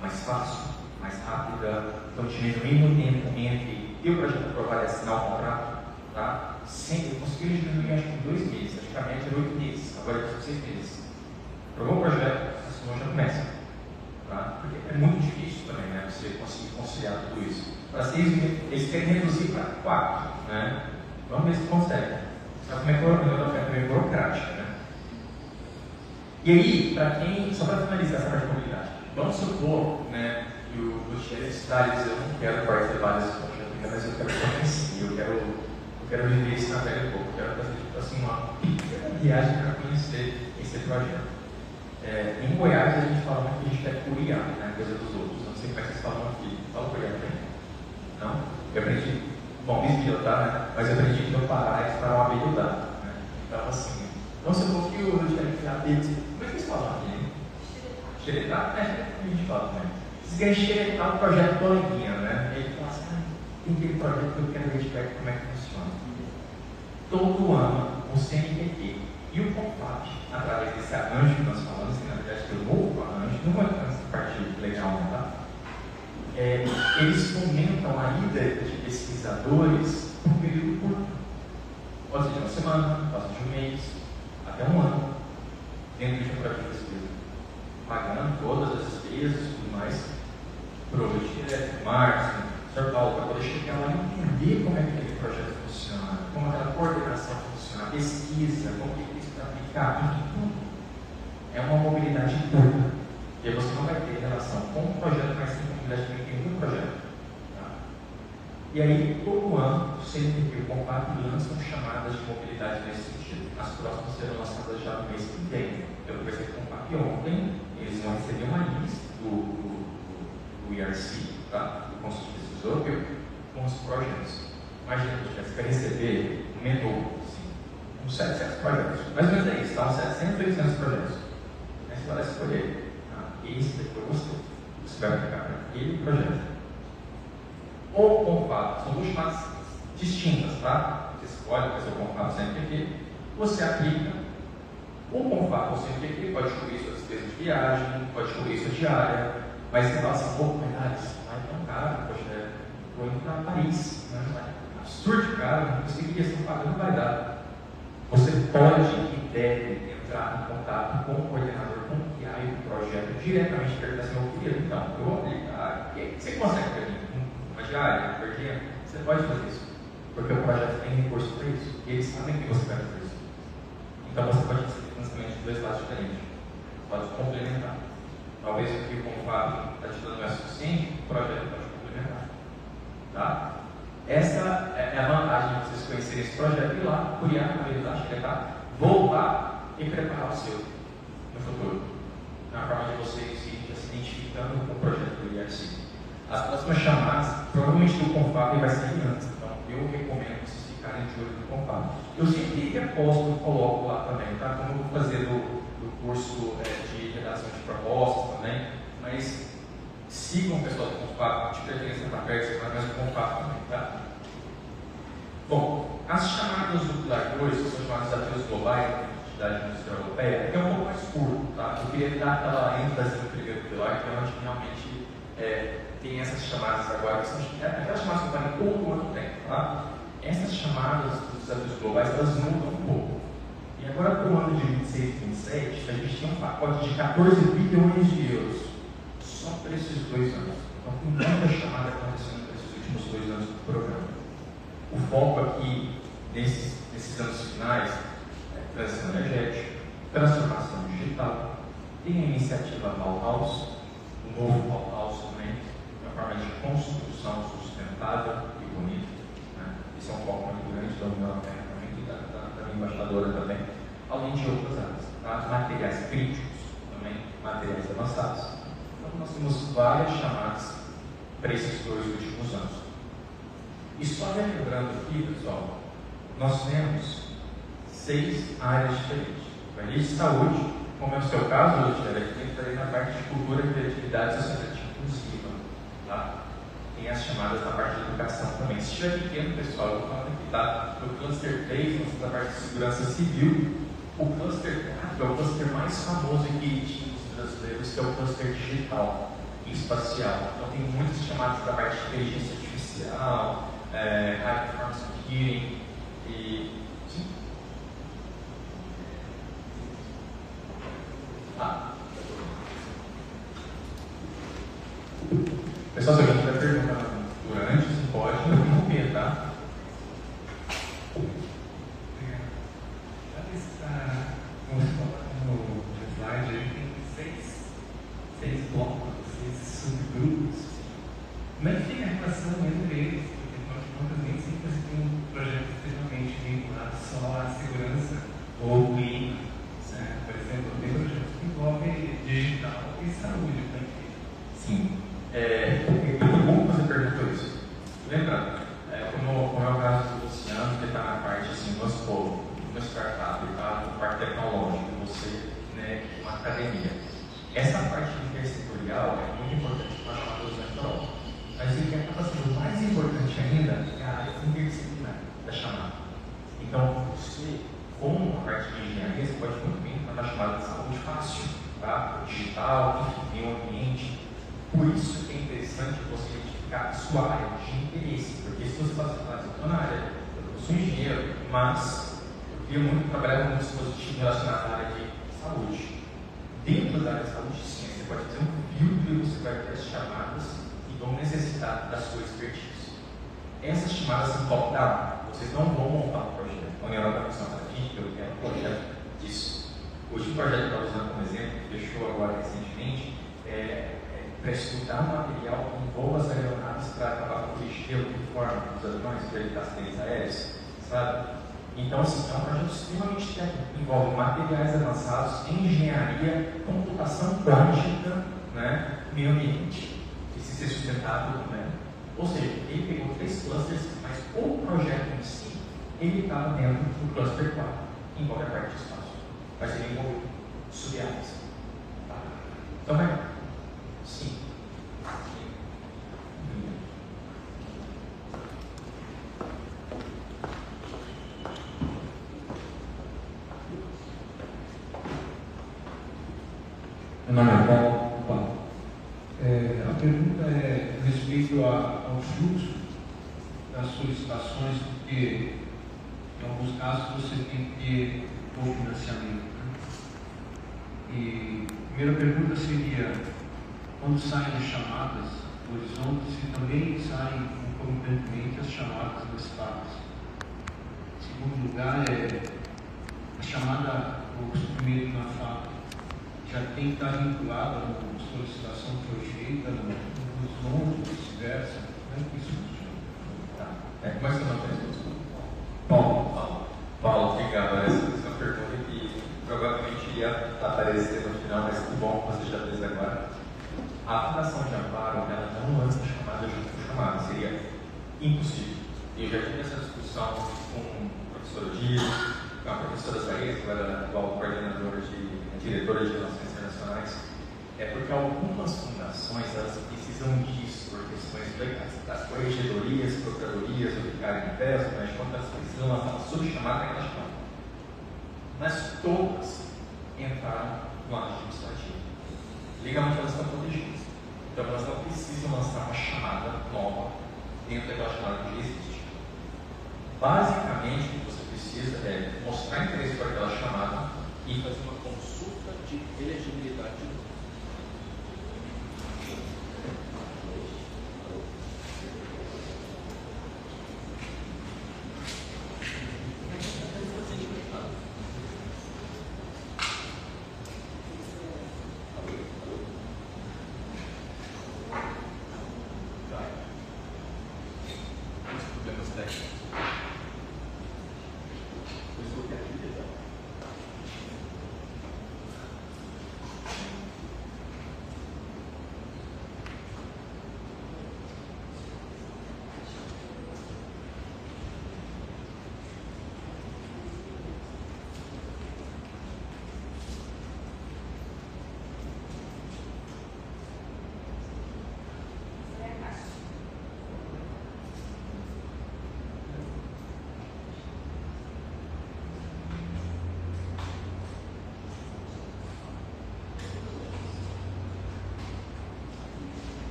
mais fácil, mais rápida, então diminuindo o tempo entre o projeto aprovado e assinar o contrato, tá? Sempre conseguiram diminuir, acho que em 2 meses, acho que a média é 8 meses, agora é 6 meses. Aprovou o projeto, assinou, já começa. Tá? Porque é muito difícil também, né, você conseguir conciliar tudo isso. Para 6 meses, eles querem reduzir para 4, né? Vamos ver se consegue. Sabe como é que a União Europeia é meio burocrática, né? E aí, para quem, só para finalizar essa parte de mobilidade, vamos supor, né, que o chefe de cidade diz: eu não quero participar desse projeto, mas eu quero conhecer, eu quero viver isso na pele um pouco, eu quero fazer assim, uma pequena viagem para conhecer esse projeto. Em Goiás a gente fala muito que a gente quer curiar, né, coisa dos outros. Não sei como é que vocês falam aqui. Fala curiar também? Não? Eu aprendi, bom, bispilotar, né? Mas eu aprendi que no Pará eles falam habilidade, né? Então assim, vamos supor que o chefe de habilidade, como é que vocês falam aqui? Xeretar? A gente fala também. Vocês querem xeretar o projeto do Oleguinha, né? Ele fala assim: tem aquele projeto que eu quero ver de perto como é que funciona. Todo ano, o CNPq e o CONFAP, através desse arranjo que nós falamos, que na verdade é o novo arranjo, não vai ficar nessa parte legal, não, tá? Eles fomentam a ida de pesquisadores por um período curto. Pode ser de uma semana, pode ser de um mês, até um ano, dentro de um projeto de pesquisa. Pagando todas as despesas e tudo mais, projeto, marketing, Sr. Paulo, para poder chegar lá e entender como é que aquele projeto funciona, como aquela coordenação funciona, a pesquisa, como que isso está aplicado, tudo. É uma mobilidade pura. E aí você não vai ter relação com o projeto, mas tem mobilidade que tem um projeto. Tá? E aí, todo ano, o CNPq e o CONFAP lançam chamadas de mobilidade nesse sentido. As próximas serão lançadas já no mês que vem. Eu conversei com o CONFAP ontem, eles vão receber uma lista do ERC, tá? Do Conselho de Pesquisa Europeu, com os projetos. Imagina que você vai receber um menu, assim, uns 700 projetos. Mais ou menos é isso, tá? Uns 700, 800 projetos. Aí você vai escolher. Esse depois você vai aplicar para aquele projeto. Ou CONFAP, são duas chamadas distintas, tá? Você escolhe fazer o CONFAP CNPq, você aplica. O CONFAP ou CNPq pode cobrir sua despesa de viagem, pode cobrir sua diária, mas você fala assim: pô, verdade, isso não é tão caro, poxa, vou indo para Paris, né? É absurdo caro, não sei que estão pagando, não vai dar. Você pode e deve entrar em contato com o coordenador, com o PI do projeto, diretamente perguntar assim: eu queria, então, eu vou aplicar, você consegue para mim uma diária, porque você pode fazer isso, porque o projeto tem recurso para isso, e eles sabem que você vai fazer isso. Então você pode receber financiamento de 2 lados diferentes, pode complementar. Talvez o que o CONFAP está te dando não é suficiente, o projeto pode complementar. Tá? Essa é a vantagem de vocês conhecerem esse projeto e ir lá, curiar a mobilidade, voltar e preparar o seu no futuro. Na forma de vocês se identificando com o projeto do IRC. As próximas chamadas, provavelmente do CONFAP vai sair antes, então eu recomendo vocês ficarem de olho no CONFAP. Eu sempre aposto, coloco lá também, tá? Como eu vou fazer do curso de redação de propostas também, mas sigam o pessoal do CONFAP, de preferência para perto, você vai mais o CONFAP também, tá? Bom, as chamadas do Pilar 2, que são chamadas desafios globais da identidade industrial europeia, é um pouco mais curto, tá? Eu queria dar aquela ênfase no primeiro pilar, que é onde realmente chamadas agora, que são aquelas chamadas que valem todo ano tempo, tá? Essas chamadas dos desafios globais, elas mudam um pouco. E agora, para o ano de 26 e 27, a gente tinha um pacote de 14 bilhões de euros só para esses 2 anos. Então, tem muita chamada acontecendo nesses últimos 2 anos do programa. O foco aqui, nesses anos finais, é transição energética, transformação digital, tem a iniciativa Bauhaus, o novo Bauhaus também, uma forma de construção sustentável e bonita. Né? Esse é um foco muito grande da União Europeia também, e da minha embaixadora também, além de outras áreas. Tá? Materiais críticos também, materiais avançados. Então, nós temos várias chamadas para esses 2 últimos anos. E só relembrando aqui, pessoal, nós temos 6 áreas diferentes. Vai de saúde, como é o seu caso, Lúcia, aqui entrarei na parte de cultura, criatividade e sociedade inclusiva. Tá? Tem as chamadas na parte de educação também. Se estiver pequeno, pessoal, eu vou falar aqui, tá? No cluster 3, nós temos a parte de segurança civil. O cluster 4 é o cluster mais famoso e queridinho dos brasileiros, que é o cluster digital e espacial. Então, tem muitas chamadas da parte de inteligência artificial, high performance computing e... Sim? Pessoal, se alguém tiver pergunta durante, você pode interromper, tá? Já está, como você falou no slide, ele tem 6 blocos, 6 subgrupos. Como é que fica a relação entre eles? Porque, afinal de contas, nem sempre você tem um projeto extremamente vinculado só à segurança ou clima. Né? Por exemplo, tem projetos que envolvem digital e saúde. Sim. É bom que você perguntou isso. Lembrando, como é o caso do Luciano, que está na parte assim, vamos supor, uma startup, tá? Na parte tecnológica, você, né, uma academia. Essa parte intersetorial é muito importante para a chamada dos. Mas o que acaba sendo mais importante ainda é a área interdisciplinar da chamada. Então, você, como a parte de engenharia, você pode muito bem para a chamada de saúde fácil, tá? Digital, enfim, meio ambiente. Por isso é interessante você identificar a sua área de interesse, porque se você faz eu estou na área, eu sou engenheiro, mas eu queria muito trabalhar com um dispositivo relacionado à área de saúde. Dentro da área de saúde, sim, você pode fazer um filtro e você vai ter as chamadas que vão necessitar da sua expertise. Essas chamadas são top-down, vocês não vão montar um projeto. A União Europeia funciona aqui, eu quero um projeto disso. Hoje, o projeto que eu estou usando como exemplo, que fechou agora recentemente, para estudar um material que envolva as aeronaves para acabar com o gelo de forma dos aviões, para evitar acidentes aéreos, sabe? Então, assim, é um projeto extremamente técnico, envolve materiais avançados, engenharia, computação quântica, né, meio ambiente, precisa ser sustentável também. Ou seja, ele pegou 3 clusters, mas o projeto em si, ele estava dentro do cluster 4, envolve a parte de espaço, mas ele envolve sub-áreas. Tá? Então, vai. Sim. Meu nome é Paulo. A pergunta é a respeito ao fluxo das solicitações, porque em alguns casos você tem que ter o financiamento. Né? E a primeira pergunta seria: quando saem as chamadas do horizonte, se também saem concomitantemente as chamadas das partes. Segundo lugar, a chamada, o suprimento na fábrica já tem que estar vinculada à solicitação que foi feita nos nomes, vice-versa. Como é que isso funciona? Tá. Como é que você mantém isso? Paulo, obrigado. Essa é uma pergunta que provavelmente iria aparecer no final, mas que bom que você já fez agora. A Fundação de Amparo, ela não lança chamada junto com chamada, seria impossível. Eu já tive essa discussão com o professor Dias, com a professora Saíra, que era atual coordenadora diretora de Relações Internacionais. É porque algumas fundações elas precisam disso por questões legais. As corregedorias, procuradorias, ou ficarem em pé, mas quando elas precisam lançar uma subchamada, elas chamam. Mas todas entraram no administrativo. Legalmente elas estão protegidas. Então elas não precisa lançar uma chamada nova dentro daquela chamada que já existe. Basicamente, o que você precisa é mostrar interesse por aquela chamada e fazer uma consulta de elegibilidade de novo.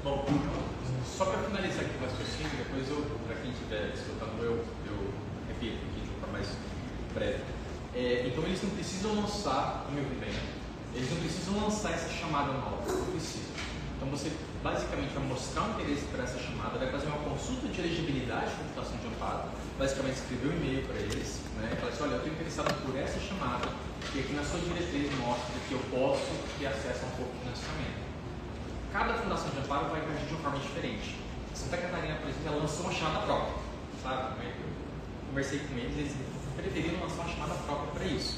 Bom, só para finalizar aqui o raciocínio, depois para quem estiver escutando, eu repito aqui de uma forma mais breve. Então eles não precisam lançar, no meu entendimento, eles não precisam lançar essa chamada nova, não precisam. Então você basicamente vai mostrar um interesse para essa chamada, vai fazer uma consulta de elegibilidade de computação de amparo, basicamente escrever um e-mail para eles, né, e falar assim, olha, eu estou interessado por essa chamada, e aqui na sua diretriz mostra que eu posso ter acesso a um pouco de financiamento. Cada fundação de amparo vai agir de uma forma diferente. Santa Catarina, por exemplo, ela lançou uma chamada própria, sabe? Eu conversei com eles preferiram lançar uma chamada própria para isso.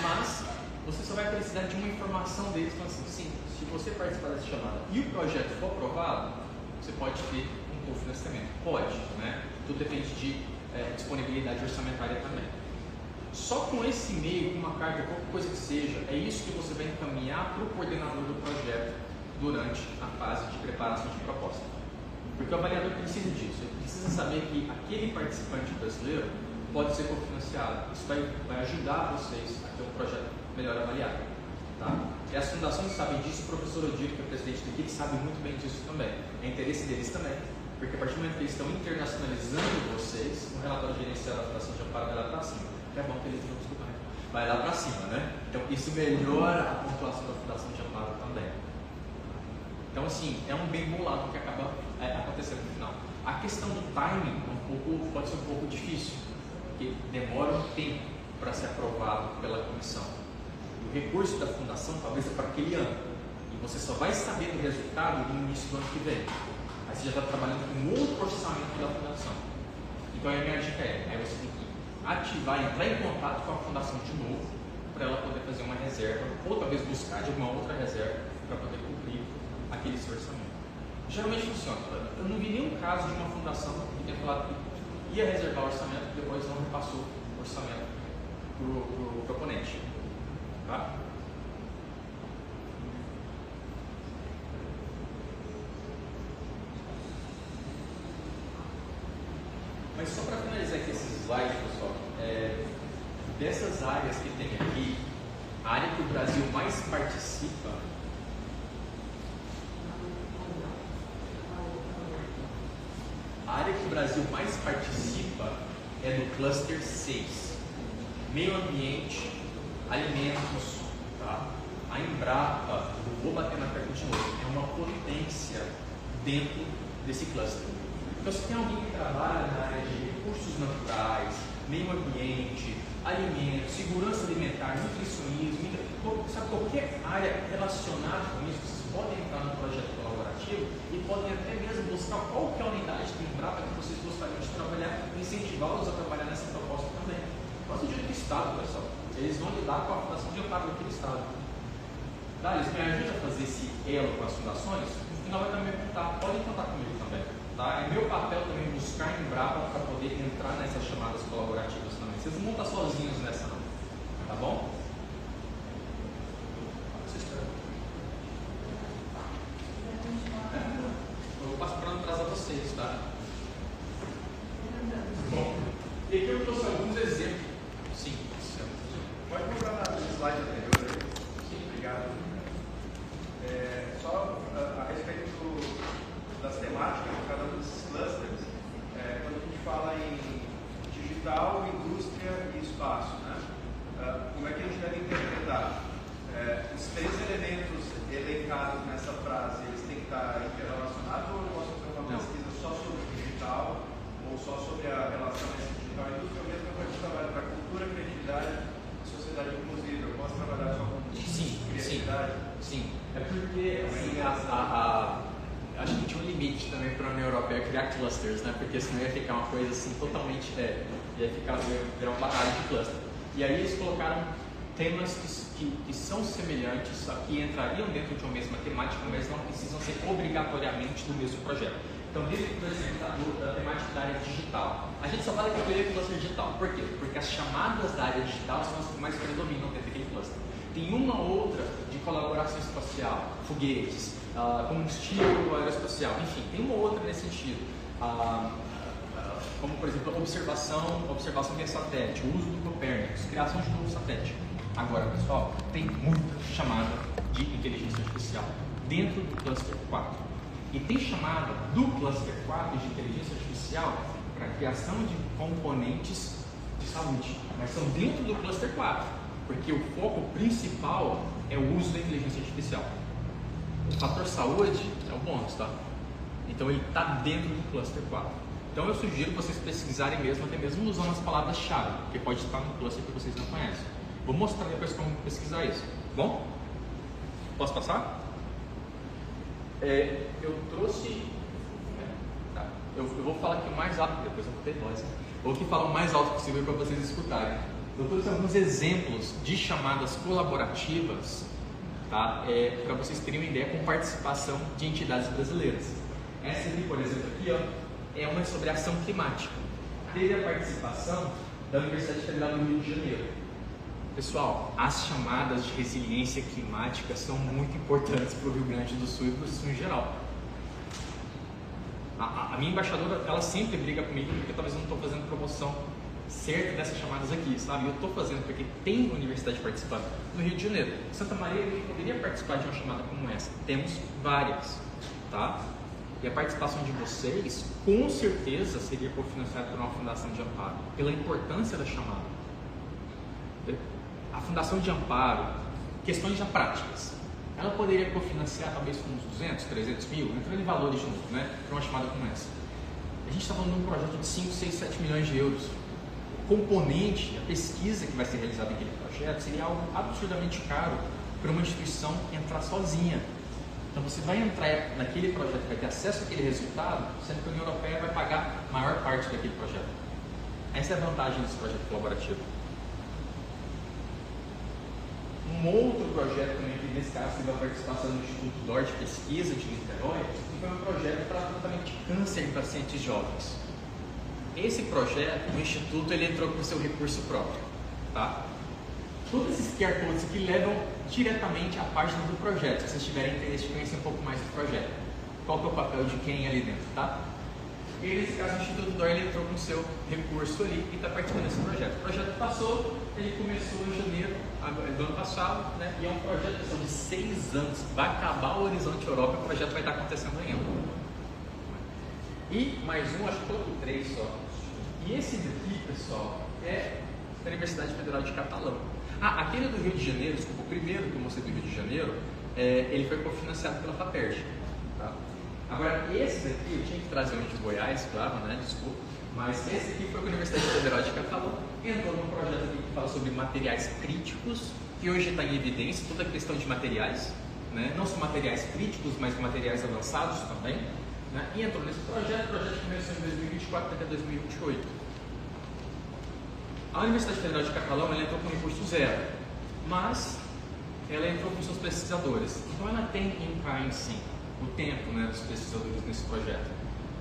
Mas você só vai precisar de uma informação deles, falando assim, sim, se você participar dessa chamada e o projeto for aprovado, você pode ter um cofinanciamento. Pode, né? Tudo depende de disponibilidade orçamentária também. Só com esse e-mail, com uma carta, qualquer coisa que seja, é isso que você vai encaminhar para o coordenador do projeto durante a fase de preparação de proposta. Porque o avaliador precisa disso, ele precisa saber que aquele participante brasileiro pode ser cofinanciado. Isso vai ajudar vocês a ter um projeto melhor avaliado. Tá? E as fundações sabem disso, o professor Odilo, que é o presidente daqui, ele sabe muito bem disso também. É interesse deles também, porque a partir do momento que eles estão internacionalizando vocês, o relatório gerencial da Fundação de Amparo vai lá para cima. É bom que eles não desculpem, vai lá para cima, né? Então isso melhora a pontuação da Fundação de Amparo também. Então, assim, é um bem bolado que acaba acontecendo no final. A questão do timing pode ser um pouco difícil, porque demora um tempo para ser aprovado pela comissão. O recurso da fundação talvez é para aquele ano, e você só vai saber do resultado no início do ano que vem. Aí você já está trabalhando com outro orçamento da fundação. Então, a minha dica aí você tem que ativar, entrar em contato com a fundação de novo, para ela poder fazer uma reserva, ou talvez buscar de alguma outra reserva para poder cumprir aquele seu orçamento. Geralmente funciona. Eu não vi nenhum caso de uma fundação que tenha falado que ia reservar o orçamento e depois não repassou o orçamento para o proponente. Tá? Mas só para finalizar aqui esses slides, pessoal, dessas áreas que tem aqui, a área que o Brasil mais participa é no cluster 6, meio ambiente, alimentos, tá? A Embrapa, eu vou bater na tecla de novo, é uma potência dentro desse cluster. Então, se tem alguém que trabalha na área de recursos naturais, meio ambiente, alimentos, segurança alimentar, nutricionismo, sabe, qualquer área relacionada com isso, vocês podem entrar no projeto colaborativo e podem até mesmo buscar qual que é a unidade da Embrapa que vocês gostariam de trabalhar e incentivar-los a trabalhar nessa proposta também. Nossa, direito do Estado, pessoal, eles vão lidar com a fundação de amparo daquele Estado. Tá? Eles me ajudam a fazer esse elo com as fundações, no final vai também contar, podem contar comigo também. Tá? É meu papel também buscar a Embrapa para poder entrar nessas chamadas colaborativas também. Vocês não vão estar sozinhos nessa não, tá bom? Eu vou passar para não atrasar vocês, tá? Bom, e aqui eu trouxe alguns exemplos. Sim, pode cobrar nada. slide anterior. Obrigado. Só a respeito das temáticas de cada um desses clusters, quando a gente fala em digital, indústria e espaço, né? Como é que a gente deve interpretar? Os 3 elementos elencados nessa frase, eles têm que estar interrelacionados, ou eu posso fazer uma pesquisa só sobre digital, ou só sobre a relação entre digital e indústria, ou mesmo quando eu trabalho para cultura, criatividade e sociedade inclusiva, eu posso trabalhar só com criatividade? Sim. É porque assim, acho que tinha um limite também para a União Europeia criar clusters, né? Porque senão ia ficar uma coisa assim totalmente, ia virar um baralho de cluster. E aí eles colocaram temas que são semelhantes, que entrariam dentro de uma mesma temática, mas não precisam ser obrigatoriamente do mesmo projeto. Então, dentro, por exemplo, da temática da área digital, a gente só vai escolher cluster digital. Por quê? Porque as chamadas da área digital são as que mais predominam dentro daquele cluster. Tem uma outra de colaboração espacial, foguetes, combustível aeroespacial, enfim, tem uma outra nesse sentido. Como, por exemplo, observação via satélite, o uso do Copérnicos, criação de novo satélite. Agora, pessoal, tem muita chamada de inteligência artificial dentro do cluster 4. E tem chamada do cluster 4 de inteligência artificial para a criação de componentes de saúde, mas são dentro do cluster 4, porque o foco principal é o uso da inteligência artificial. O fator saúde é o bônus, tá? Então ele está dentro do cluster 4. Então eu sugiro vocês pesquisarem mesmo, até mesmo usando as palavras-chave, porque pode estar no cluster que vocês não conhecem. Vou mostrar depois como pesquisar isso. Bom? Posso passar? Eu trouxe... Tá. Eu vou falar aqui o mais alto, depois eu vou ter voz. Né? Vou aqui falar o mais alto possível para vocês escutarem. Eu trouxe alguns exemplos de chamadas colaborativas, tá? Para vocês terem uma ideia, com participação de entidades brasileiras. Essa aqui, por exemplo, aqui, ó, é uma sobre ação climática. Teve a participação da Universidade Federal do Rio de Janeiro. Pessoal, as chamadas de resiliência climática são muito importantes para o Rio Grande do Sul e para o Sul em geral. A minha embaixadora, ela sempre briga comigo porque talvez eu não estou fazendo promoção certa dessas chamadas aqui, sabe? Eu estou fazendo porque tem universidade participando no Rio de Janeiro. Santa Maria poderia participar de uma chamada como essa. Temos várias, tá? E a participação de vocês, com certeza, seria cofinanciada por uma fundação de amparo, pela importância da chamada. A fundação de amparo, questões já práticas, ela poderia cofinanciar talvez com uns 200, 300 mil, entrando em valores de novo, né? Para uma chamada como essa. A gente está falando de um projeto de 5, 6, 7 milhões de euros. O componente, a pesquisa que vai ser realizada naquele projeto seria algo absurdamente caro para uma instituição entrar sozinha. Então você vai entrar naquele projeto, vai ter acesso àquele resultado, sendo que a União Europeia vai pagar a maior parte daquele projeto. Essa é a vantagem desse projeto colaborativo. Um outro projeto também, que nesse caso teve a participação do Instituto DOR de Pesquisa de Niterói, que foi um projeto para tratamento de câncer em pacientes jovens. Esse projeto, o Instituto, ele entrou com o seu recurso próprio, tá? Todos esses QR Codes aqui levam diretamente à página do projeto, se vocês tiverem interesse de conhecer um pouco mais do projeto. Qual que é o papel de quem ali dentro, tá? E nesse caso, o Instituto DOR ele entrou com o seu recurso ali e está participando desse projeto. O projeto passou, ele começou em janeiro do ano passado, né? E é um projeto de 6 anos. Vai acabar o Horizonte Europa e o projeto vai estar acontecendo ainda. E mais um, acho que coloquei 3 só. E esse daqui, pessoal, é da Universidade Federal de Catalão. Aquele do Rio de Janeiro, desculpa, o primeiro que eu mostrei do Rio de Janeiro, ele foi cofinanciado pela FAPERJ. Tá? Agora, esse daqui, eu tinha que trazer um de Goiás, claro, né? Desculpa. Mas esse aqui foi com a Universidade Federal de Catalão. Entrou num projeto aqui que fala sobre materiais críticos, que hoje está em evidência, toda a questão de materiais, né? Não só materiais críticos, mas materiais avançados também. Né? E entrou nesse projeto, o projeto começou em 2024 até 2028. A Universidade Federal de Catalão ela entrou com recurso zero, mas ela entrou com seus pesquisadores. Então ela tem em kind sim o tempo, né, dos pesquisadores nesse projeto.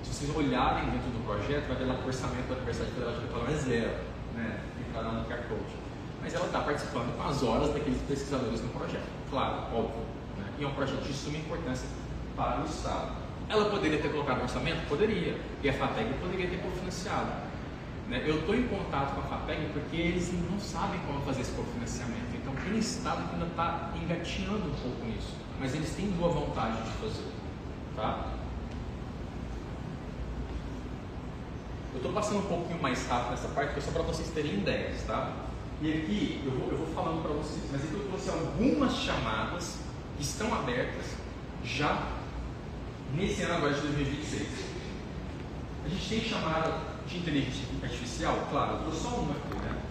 Se vocês olharem dentro do projeto, vai ver lá que o orçamento da Universidade Federal de Catalão é zero, né, fica lá no QR Code. Mas ela está participando com as horas daqueles pesquisadores no projeto, claro, óbvio. Né? E é um projeto de suma importância para o Estado. Ela poderia ter colocado no orçamento? Poderia. E a FATEC poderia ter cofinanciado. Né? Eu estou em contato com a FAPEG porque eles não sabem como fazer esse cofinanciamento. Então, tem estado que ainda está engatinhando um pouco nisso, mas eles têm boa vontade de fazer. Tá? Eu estou passando um pouquinho mais rápido nessa parte, porque é só para vocês terem ideias. Tá? E aqui eu vou falando para vocês, mas aqui eu trouxe algumas chamadas que estão abertas já nesse ano agora de 2026. A gente tem chamada de inteligência artificial, claro, eu trouxe só uma aqui, né?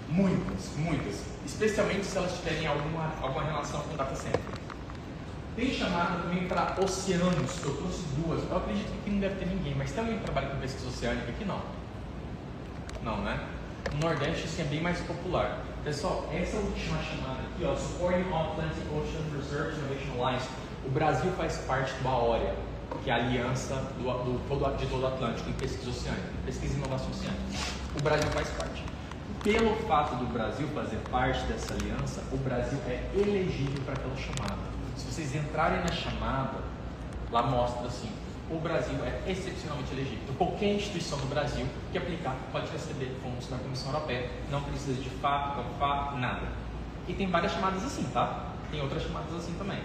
Muitas, especialmente se elas tiverem alguma relação com o data center. Tem chamada também para oceanos, eu trouxe duas. Eu acredito que aqui não deve ter ninguém, mas tem alguém que trabalha com pesquisa oceânica aqui? Não. Não, né? No Nordeste isso é bem mais popular. Pessoal, essa última chamada aqui, ó, Supporting Atlantic Ocean Research Innovation Alliance. O Brasil faz parte do AOREA, que é a aliança de todo o Atlântico em pesquisa oceânica, pesquisa e inovação oceânica. O Brasil faz parte. Pelo fato do Brasil fazer parte dessa aliança, o Brasil é elegível para aquela chamada. Se vocês entrarem na chamada, lá mostra assim, o Brasil é excepcionalmente elegível. Qualquer instituição do Brasil que aplicar pode receber fundos da Comissão Europeia, não precisa de FAP, CONFAP, nada. E tem várias chamadas assim, tá? Tem outras chamadas assim também.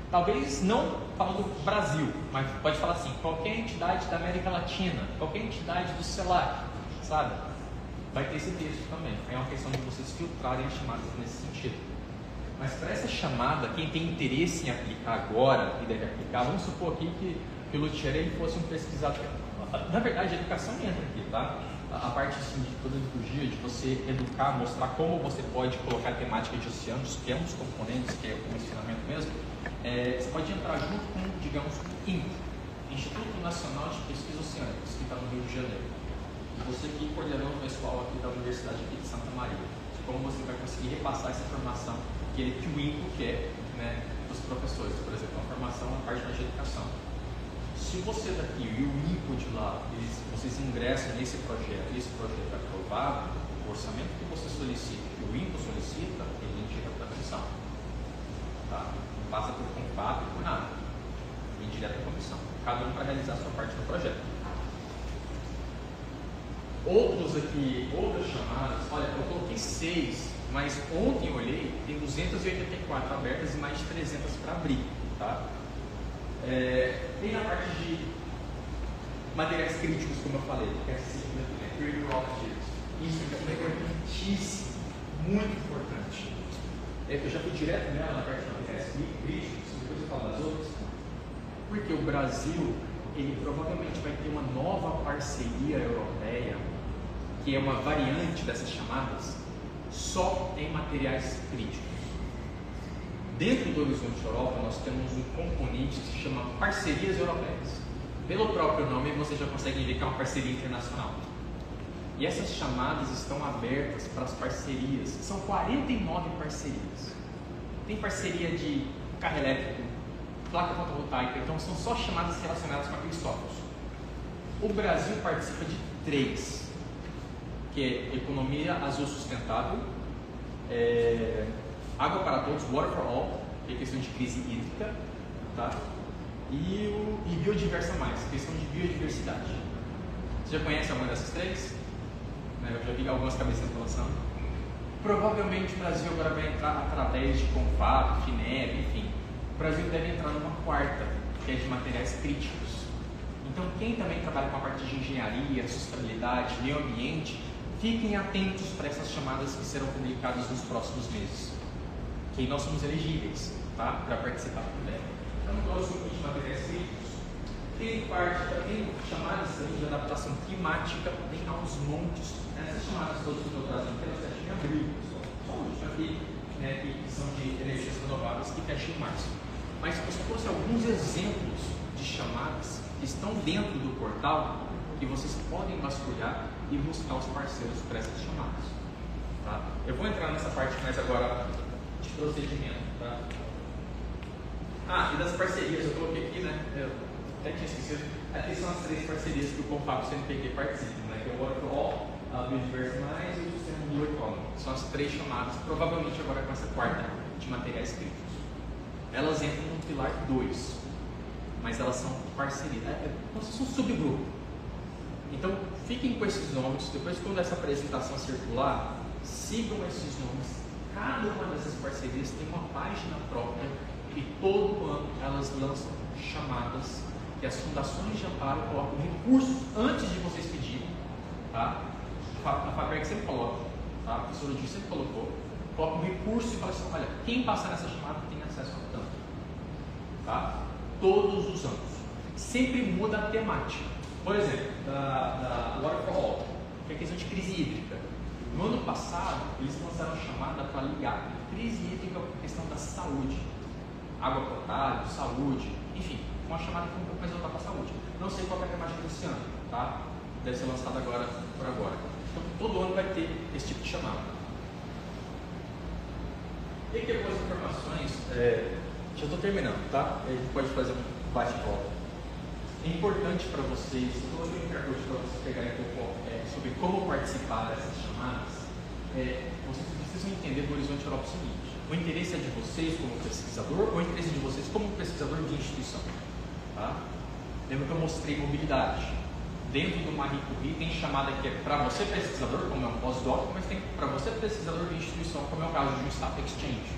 Talvez não falando do Brasil, mas pode falar assim, qualquer entidade da América Latina, qualquer entidade do CELAC, sabe? Vai ter esse texto também. É uma questão de vocês filtrarem as chamadas nesse sentido. Mas para essa chamada, quem tem interesse em aplicar agora e deve aplicar, vamos supor aqui que o Luthier ele fosse um pesquisador. Na verdade, a educação entra aqui, tá? A parte assim, de toda a liturgia, de você educar, mostrar como você pode colocar a temática de oceanos, que é um dos componentes, que é o comissionamento mesmo. Você pode entrar junto com, digamos, o INPE, Instituto Nacional de Pesquisa Oceânicas, que está no Rio de Janeiro. E você aqui coordenando o pessoal aqui da Universidade aqui de Santa Maria. Como você vai conseguir repassar essa informação que o INPE quer, né, dos professores, por exemplo, a formação na parte de educação. Se você daqui e o INPE de lá, vocês ingressam nesse projeto, e esse projeto é aprovado, o orçamento que você solicita, que o INPE solicita, ele indica para a comissão. Tá? Não passa por CONFAP, por nada. Vem direto à comissão. Cada um para realizar a sua parte do projeto. Outros aqui, outras chamadas, olha, eu coloquei 6, mas ontem eu olhei, tem 284 abertas e mais de 300 para abrir, tá? Tem a parte de materiais críticos, como eu falei, que é critical raw materials. Isso é importantíssimo, muito importante. Eu já fui direto nela na parte de materiais críticos, depois eu falo das outras, porque o Brasil, ele provavelmente vai ter uma nova parceria europeia, que é uma variante dessas chamadas, só em materiais críticos. Dentro do Horizonte Europa, nós temos um componente que se chama Parcerias Europeias. Pelo próprio nome, você já consegue ver que é uma parceria internacional. E essas chamadas estão abertas para as parcerias. São 49 parcerias. Tem parceria de carro elétrico, placa fotovoltaica, então são só chamadas relacionadas com aqueles tópicos. O Brasil participa de 3, que é Economia Azul Sustentável, Água para Todos, Water for All, que é questão de crise hídrica, tá? E Biodiversa Mais, questão de biodiversidade. Você já conhece alguma dessas 3? Eu já vi algumas cabeças balançando. Provavelmente o Brasil agora vai entrar através de CONFAP, FINEP, enfim. O Brasil deve entrar numa 4ª, que é de materiais críticos. Então, quem também trabalha com a parte de engenharia, sustentabilidade, meio ambiente, fiquem atentos para essas chamadas que serão publicadas nos próximos meses. Que nós somos elegíveis, tá? Para participar também. Então, eu trouxe um kit de materiais críticos. Tem chamadas de adaptação climática, tem aos montes. Essas chamadas todas que eu estou trazendo aqui, elas fecham em abril, pessoal. Só o último aqui, né, que são de energias renováveis, que fecham em março. Mas eu só trouxe alguns exemplos de chamadas que estão dentro do portal que vocês podem vasculhar e buscar os parceiros para essas chamadas. Tá? Eu vou entrar nessa parte mais agora de procedimento. Tá? E das parcerias, eu coloquei aqui, né? Eu até tinha esquecido. Aqui são as 3 parcerias que o CONFAP e o CNPq participam, né? Que é o Water for All, a Biodiversa Mais e o Sistema Blue Economy. São as 3 chamadas, provavelmente agora com essa 4ª de materiais críticos. Elas entram no pilar 2, mas elas são parcerias. Como se fosse um subgrupo. Então, fiquem com esses nomes. Depois, quando essa apresentação circular, sigam esses nomes. Cada uma dessas parcerias tem uma página própria e todo ano elas lançam chamadas que as fundações de amparo colocam recursos antes de vocês pedirem. Tá? A Faberg sempre coloca, tá? A professora Luiz sempre colocou. Coloca um recurso e fala assim: olha, quem passar nessa chamada tem acesso a tanto. Tá? Todos os anos. Sempre muda a temática. Por exemplo, da Water for All, que é a questão de crise hídrica. No ano passado, eles lançaram chamada para ligar crise hídrica com a questão da saúde. Água potável, saúde, enfim, uma chamada que foi um pouco mais voltada para a saúde. Não sei qual é a temática desse ano, tá? Deve ser lançada agora, por agora. Então, todo ano vai ter esse tipo de chamada. E aqui algumas informações, já estou terminando, tá? A gente pode fazer um bate-volta. É importante para vocês, estou aqui no cartão para vocês pegarem um pouco sobre como participar dessas chamadas. Vocês precisam entender do Horizonte Europa o seguinte: o interesse é de vocês como pesquisador ou o interesse de vocês como pesquisador de instituição? Tá? Lembra que eu mostrei mobilidade. Dentro do Marie Curie tem chamada que é para você pesquisador, como é um pós-doc, mas tem para você pesquisador de instituição, como é o caso de um Staff Exchange.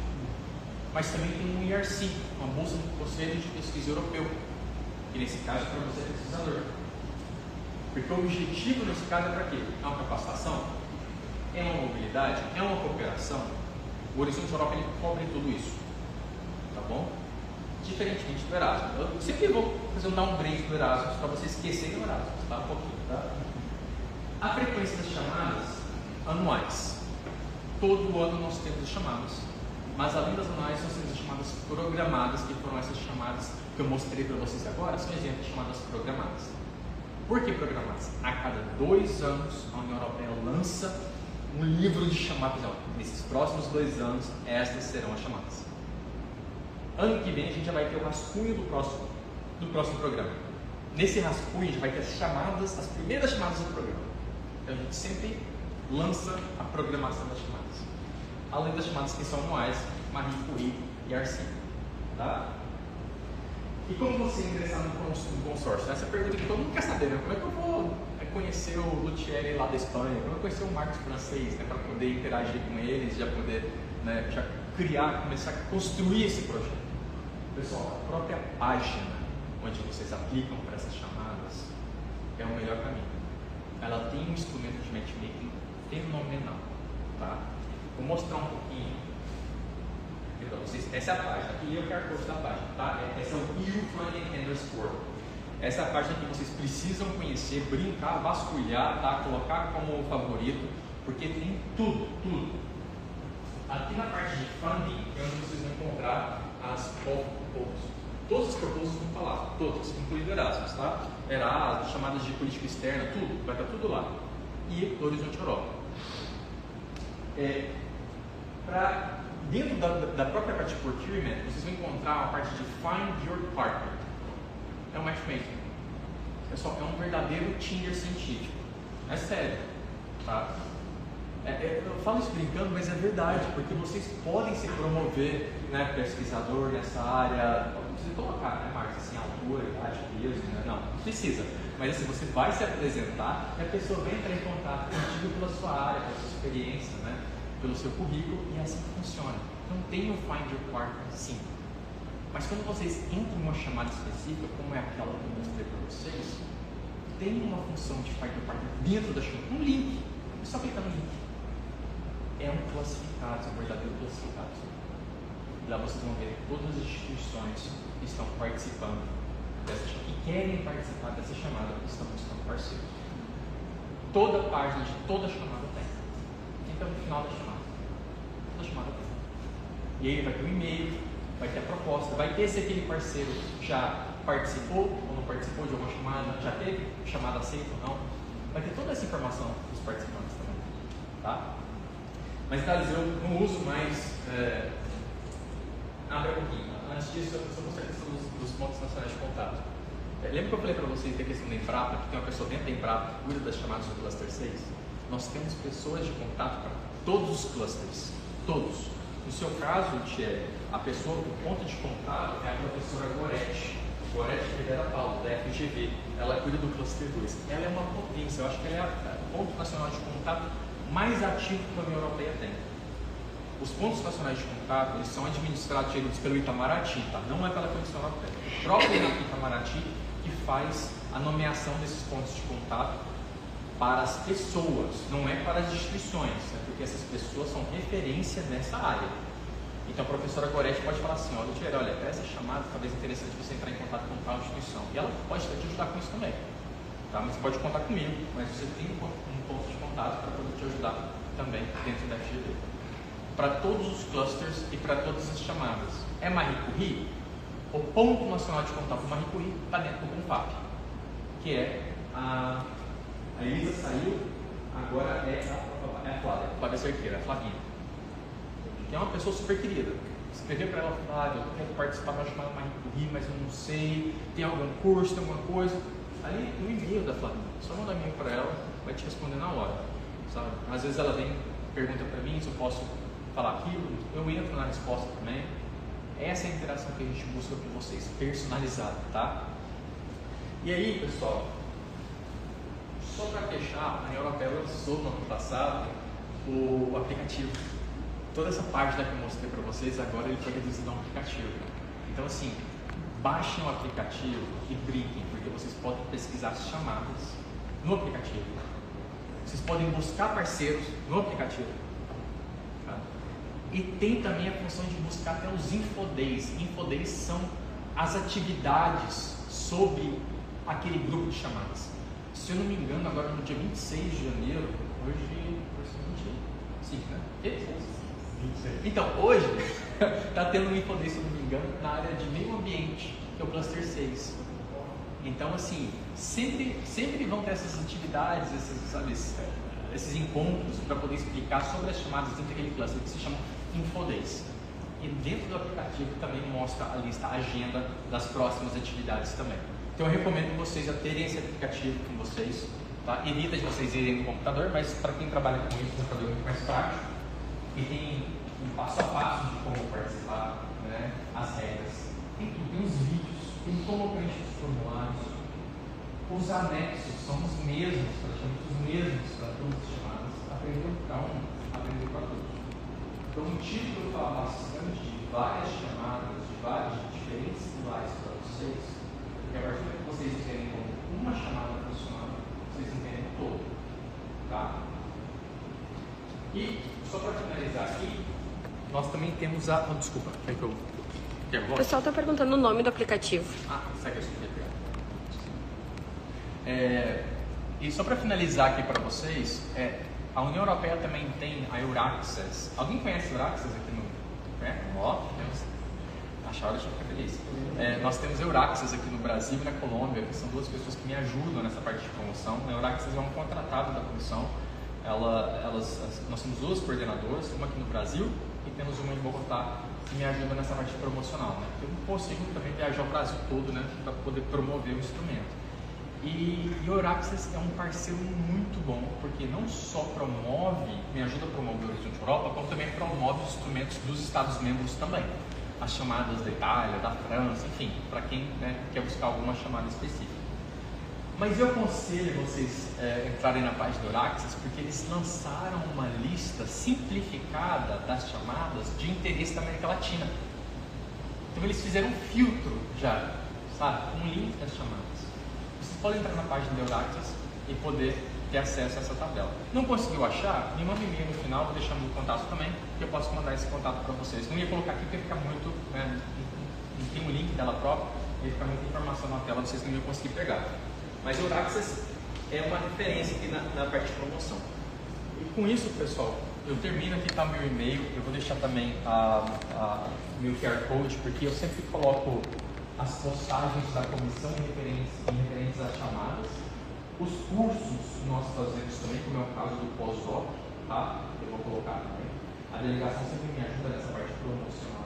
Mas também tem um IRC, uma bolsa do Conselho de Pesquisa Europeu, que nesse caso é para você pesquisador. Porque o objetivo nesse caso é para quê? É uma capacitação? É uma mobilidade? É uma cooperação? O Horizonte Europa ele cobre tudo isso. Tá bom? Diferentemente do Erasmus. Eu sempre vou fazer um downgrade do Erasmus para vocês esquecerem o Erasmus, tá? Um pouquinho, tá? A frequência das chamadas anuais. Todo ano nós temos as chamadas. Mas além das anuais, nós temos as chamadas programadas, que foram essas chamadas que eu mostrei para vocês agora, são exemplos de chamadas programadas. Por que programadas? A cada 2 anos, a União Europeia lança um livro de chamadas. Nesses próximos 2 anos, estas serão as chamadas. Ano que vem, a gente já vai ter o rascunho do próximo programa. Nesse rascunho, a gente vai ter as chamadas, as primeiras chamadas do programa. Então, a gente sempre lança a programação das chamadas. Além das chamadas que são anuais, Marie Curie e IRC. Tá? E como você ingressar no consórcio? Essa pergunta que todo mundo quer saber, né? Como é que eu vou conhecer o Luthieri lá da Espanha? Como eu vou conhecer o Marcos francês, né? Para poder interagir com eles, já poder, né, já criar, começar a construir esse projeto. Pessoal, a própria página onde vocês aplicam para essas chamadas é o melhor caminho. Ela tem um instrumento de matchmaking fenomenal. Tá? Vou mostrar um pouquinho para vocês. Essa é a página, aqui é o QR Code da página, tá? Essa é o EU Funding Underscore. Essa é a página que vocês precisam conhecer, brincar, vasculhar, tá? Colocar como favorito, porque tem tudo. Aqui na parte de funding é onde vocês vão encontrar as proposals. Todas as proposals vão falar, todas, incluindo Erasmus, tá? Erasmus, chamadas de política externa, tudo, vai estar tudo lá. E do Horizonte Europa. Dentro da própria parte de procurement, vocês vão encontrar a parte de Find Your Partner. É um matchmaking. Pessoal, é um verdadeiro Tinder científico. É sério. Tá? Eu falo isso brincando, mas é verdade, porque vocês podem se promover, né, pesquisador nessa área. Não precisa colocar, né, Marcos, assim, altura, idade, peso, né? Não precisa. Mas assim, você vai se apresentar e a pessoa vai entrar em contato contigo pela sua área, pela sua experiência, né? Pelo seu currículo, e é assim que funciona. Então tem o Find Your Partner, sim. Mas quando vocês entram em uma chamada específica, como é aquela que eu mostrei para vocês, tem uma função de Find Your Partner dentro da chamada, um link. É só clicar no link. É um classificado, é um verdadeiro classificado. Lá vocês vão ver todas as instituições que estão participando dessa chamada, que querem participar dessa chamada, que estão buscando parceiro. Toda página de toda chamada tem. Então, no final da chamada. Toda chamada tem. E aí vai ter um e-mail, vai ter a proposta, vai ter se aquele parceiro já participou ou não participou de alguma chamada, já teve chamada aceita ou não. Vai ter toda essa informação dos participantes também. Tá? Mas, Thales, eu não uso mais. Abre um pouquinho. Antes disso, eu só mostrei a questão dos pontos nacionais de contato. Lembra que eu falei para vocês da questão da Embrapa, que tem uma pessoa dentro da Embrapa que cuida das chamadas do Cluster 6? Nós temos pessoas de contato para todos os clusters. Todos. No seu caso, Thierry, a pessoa, o ponto de contato é a professora Goretti. Gorete Rivera Paulo, da FGV, ela cuida do Cluster 2. Ela é uma potência, eu acho que ela é o ponto nacional de contato mais ativo que a União Europeia tem. Os pontos nacionais de contato, eles são administrados pelo Itamaraty, tá? Não é pela Comissão Europeia. O próprio Itamaraty que faz a nomeação desses pontos de contato para as pessoas, não é para as instituições, né? Porque essas pessoas são referência nessa área. Então a professora Gorete pode falar assim, olha, para essa chamada talvez é interessante você entrar em contato com tal instituição. E ela pode te ajudar com isso também. Tá? Mas você pode contar comigo, mas você tem um ponto de contato para poder te ajudar também dentro da FGV. Para todos os clusters e para todas as chamadas. É Marie Curie? O ponto nacional de contato Marie Curie está dentro do CONFAP, que é a Elisa saiu, agora é a Flávia Cerqueira, a Flavinha, que é uma pessoa super querida. Escrever para ela, Flávia, eu quero participar da chamada Marie Curie, mas eu não sei, tem algum curso, tem alguma coisa. Ali no e-mail da Flavinha, só mandar e-mail para ela, vai te responder na hora, sabe? Às vezes ela vem, pergunta para mim se eu posso falar aquilo, eu entro na resposta também. Essa é a interação que a gente busca com vocês, personalizada, tá? E aí, pessoal, só para fechar, a União Europeia lançou no ano passado o aplicativo. Toda essa parte que eu mostrei para vocês, agora ele foi reduzido a um aplicativo. Então, assim, baixem o aplicativo e brinquem, porque vocês podem pesquisar as chamadas no aplicativo. Vocês podem buscar parceiros no aplicativo. Tá? E tem também a função de buscar até os infodays. Infodays são as atividades sobre aquele grupo de chamadas. Se eu não me engano, agora no dia 26 de janeiro, hoje é 25, né? 26. Então, hoje está tendo um infoday, se eu não me engano, na área de meio ambiente, que é o Cluster 6. Então, assim, sempre vão ter essas atividades, esses encontros para poder explicar sobre as chamadas dentro daquele cluster que se chama Infodays. E dentro do aplicativo também mostra a lista, a agenda das próximas atividades também. Então eu recomendo vocês a terem esse aplicativo com vocês, tá? Evita de vocês irem no computador, mas para quem trabalha com isso, o computador é muito mais prático. E tem um passo a passo de como participar, né? As regras. Tem tudo, tem os vídeos, tem como preencher os formulários. Os anexos são os mesmos, praticamente os mesmos para todas as chamadas. Aprendeu para um, aprendeu para todos. Então o título fala bastante de várias chamadas, de vários diferentes pilares para vocês, porque a partir do que vocês entendem como uma chamada funcionando, vocês entendem todo. Tá? E só para finalizar aqui, nós também temos a. Oh, desculpa, quer que eu. O pessoal está perguntando o nome do aplicativo. Segue a sua e só para finalizar aqui para vocês, a União Europeia também tem a Euraccess. Alguém conhece a Euraccess aqui no. Acharam, deixa eu ficar feliz. Nós temos a Euraccess aqui no Brasil e na Colômbia, que são duas pessoas que me ajudam nessa parte de promoção. A Euraccess é um contratado da comissão. Nós temos duas coordenadoras, uma aqui no Brasil e temos uma em Bogotá, que me ajuda nessa parte promocional, né? Eu não consigo também viajar o Brasil todo, né, para poder promover o instrumento. E o Euraccess é um parceiro muito bom, porque não só me ajuda a promover o Horizonte Europa, como também promove os instrumentos dos Estados-membros também. As chamadas da Itália, da França, enfim, para quem, né, quer buscar alguma chamada específica. Mas eu aconselho vocês entrarem na página do Euraccess, porque eles lançaram uma lista simplificada das chamadas de interesse da América Latina. Então eles fizeram um filtro já, sabe, um link das chamadas. Vocês podem entrar na página do Euraccess e poder ter acesso a essa tabela. Não conseguiu achar? Me manda um e-mail no final, vou deixar meu contato também, que eu posso mandar esse contato para vocês. Não ia colocar aqui porque fica muito, né, tem um link dela própria, ia ficar muita informação na tela, vocês não iam conseguir pegar. Mas o Euraccess é uma referência aqui na parte de promoção. E com isso, pessoal, eu termino aqui, tá meu e-mail, eu vou deixar também meu QR Code, porque eu sempre coloco as postagens da comissão referentes às chamadas, os cursos que nós fazemos também, como é o caso do pós-doc, tá? Eu vou colocar também. A delegação sempre me ajuda nessa parte promocional.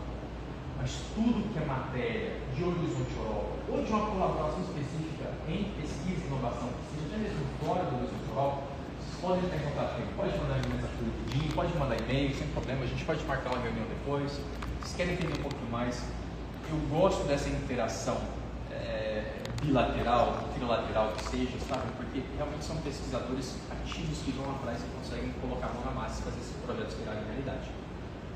Mas tudo que é matéria de Horizonte Europa ou de uma colaboração específica em pesquisa e inovação, que seja até mesmo fora do Horizonte Europa, vocês podem estar em contato comigo. Pode mandar mensagem por LinkedIn, pode mandar e-mail, sem problema. A gente pode marcar uma reunião depois. Vocês querem entender um pouquinho mais? Eu gosto dessa interação bilateral, trilateral que seja, sabe? Porque realmente são pesquisadores ativos que vão atrás e conseguem colocar a mão na massa e fazer esses projetos virarem realidade.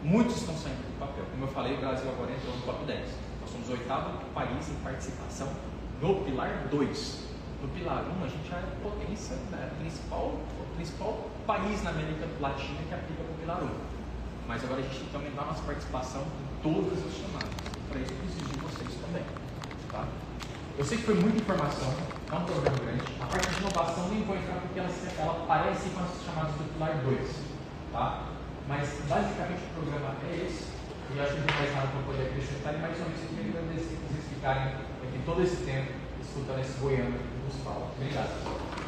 Muitos estão saindo do papel. Como eu falei, o Brasil agora entrou no top 10. Nós somos o 8º país em participação no Pilar 2. No Pilar 1, a gente é potência, né? O principal país na América Latina que aplica para o Pilar 1. Mas agora a gente tem que aumentar a nossa participação em todas as chamadas. Para isso, eu preciso de vocês também. Tá? Eu sei que foi muita informação, é um programa grande. A parte de inovação nem vou entrar porque ela parece com as chamadas do Pilar 2. Tá? Mas, basicamente, o programa é esse. E acho que não faz nada para poder acrescentar. E mais ou menos, eu queria agradecer por vocês ficarem aqui todo esse tempo escutando esse goiano que nos fala. Obrigado.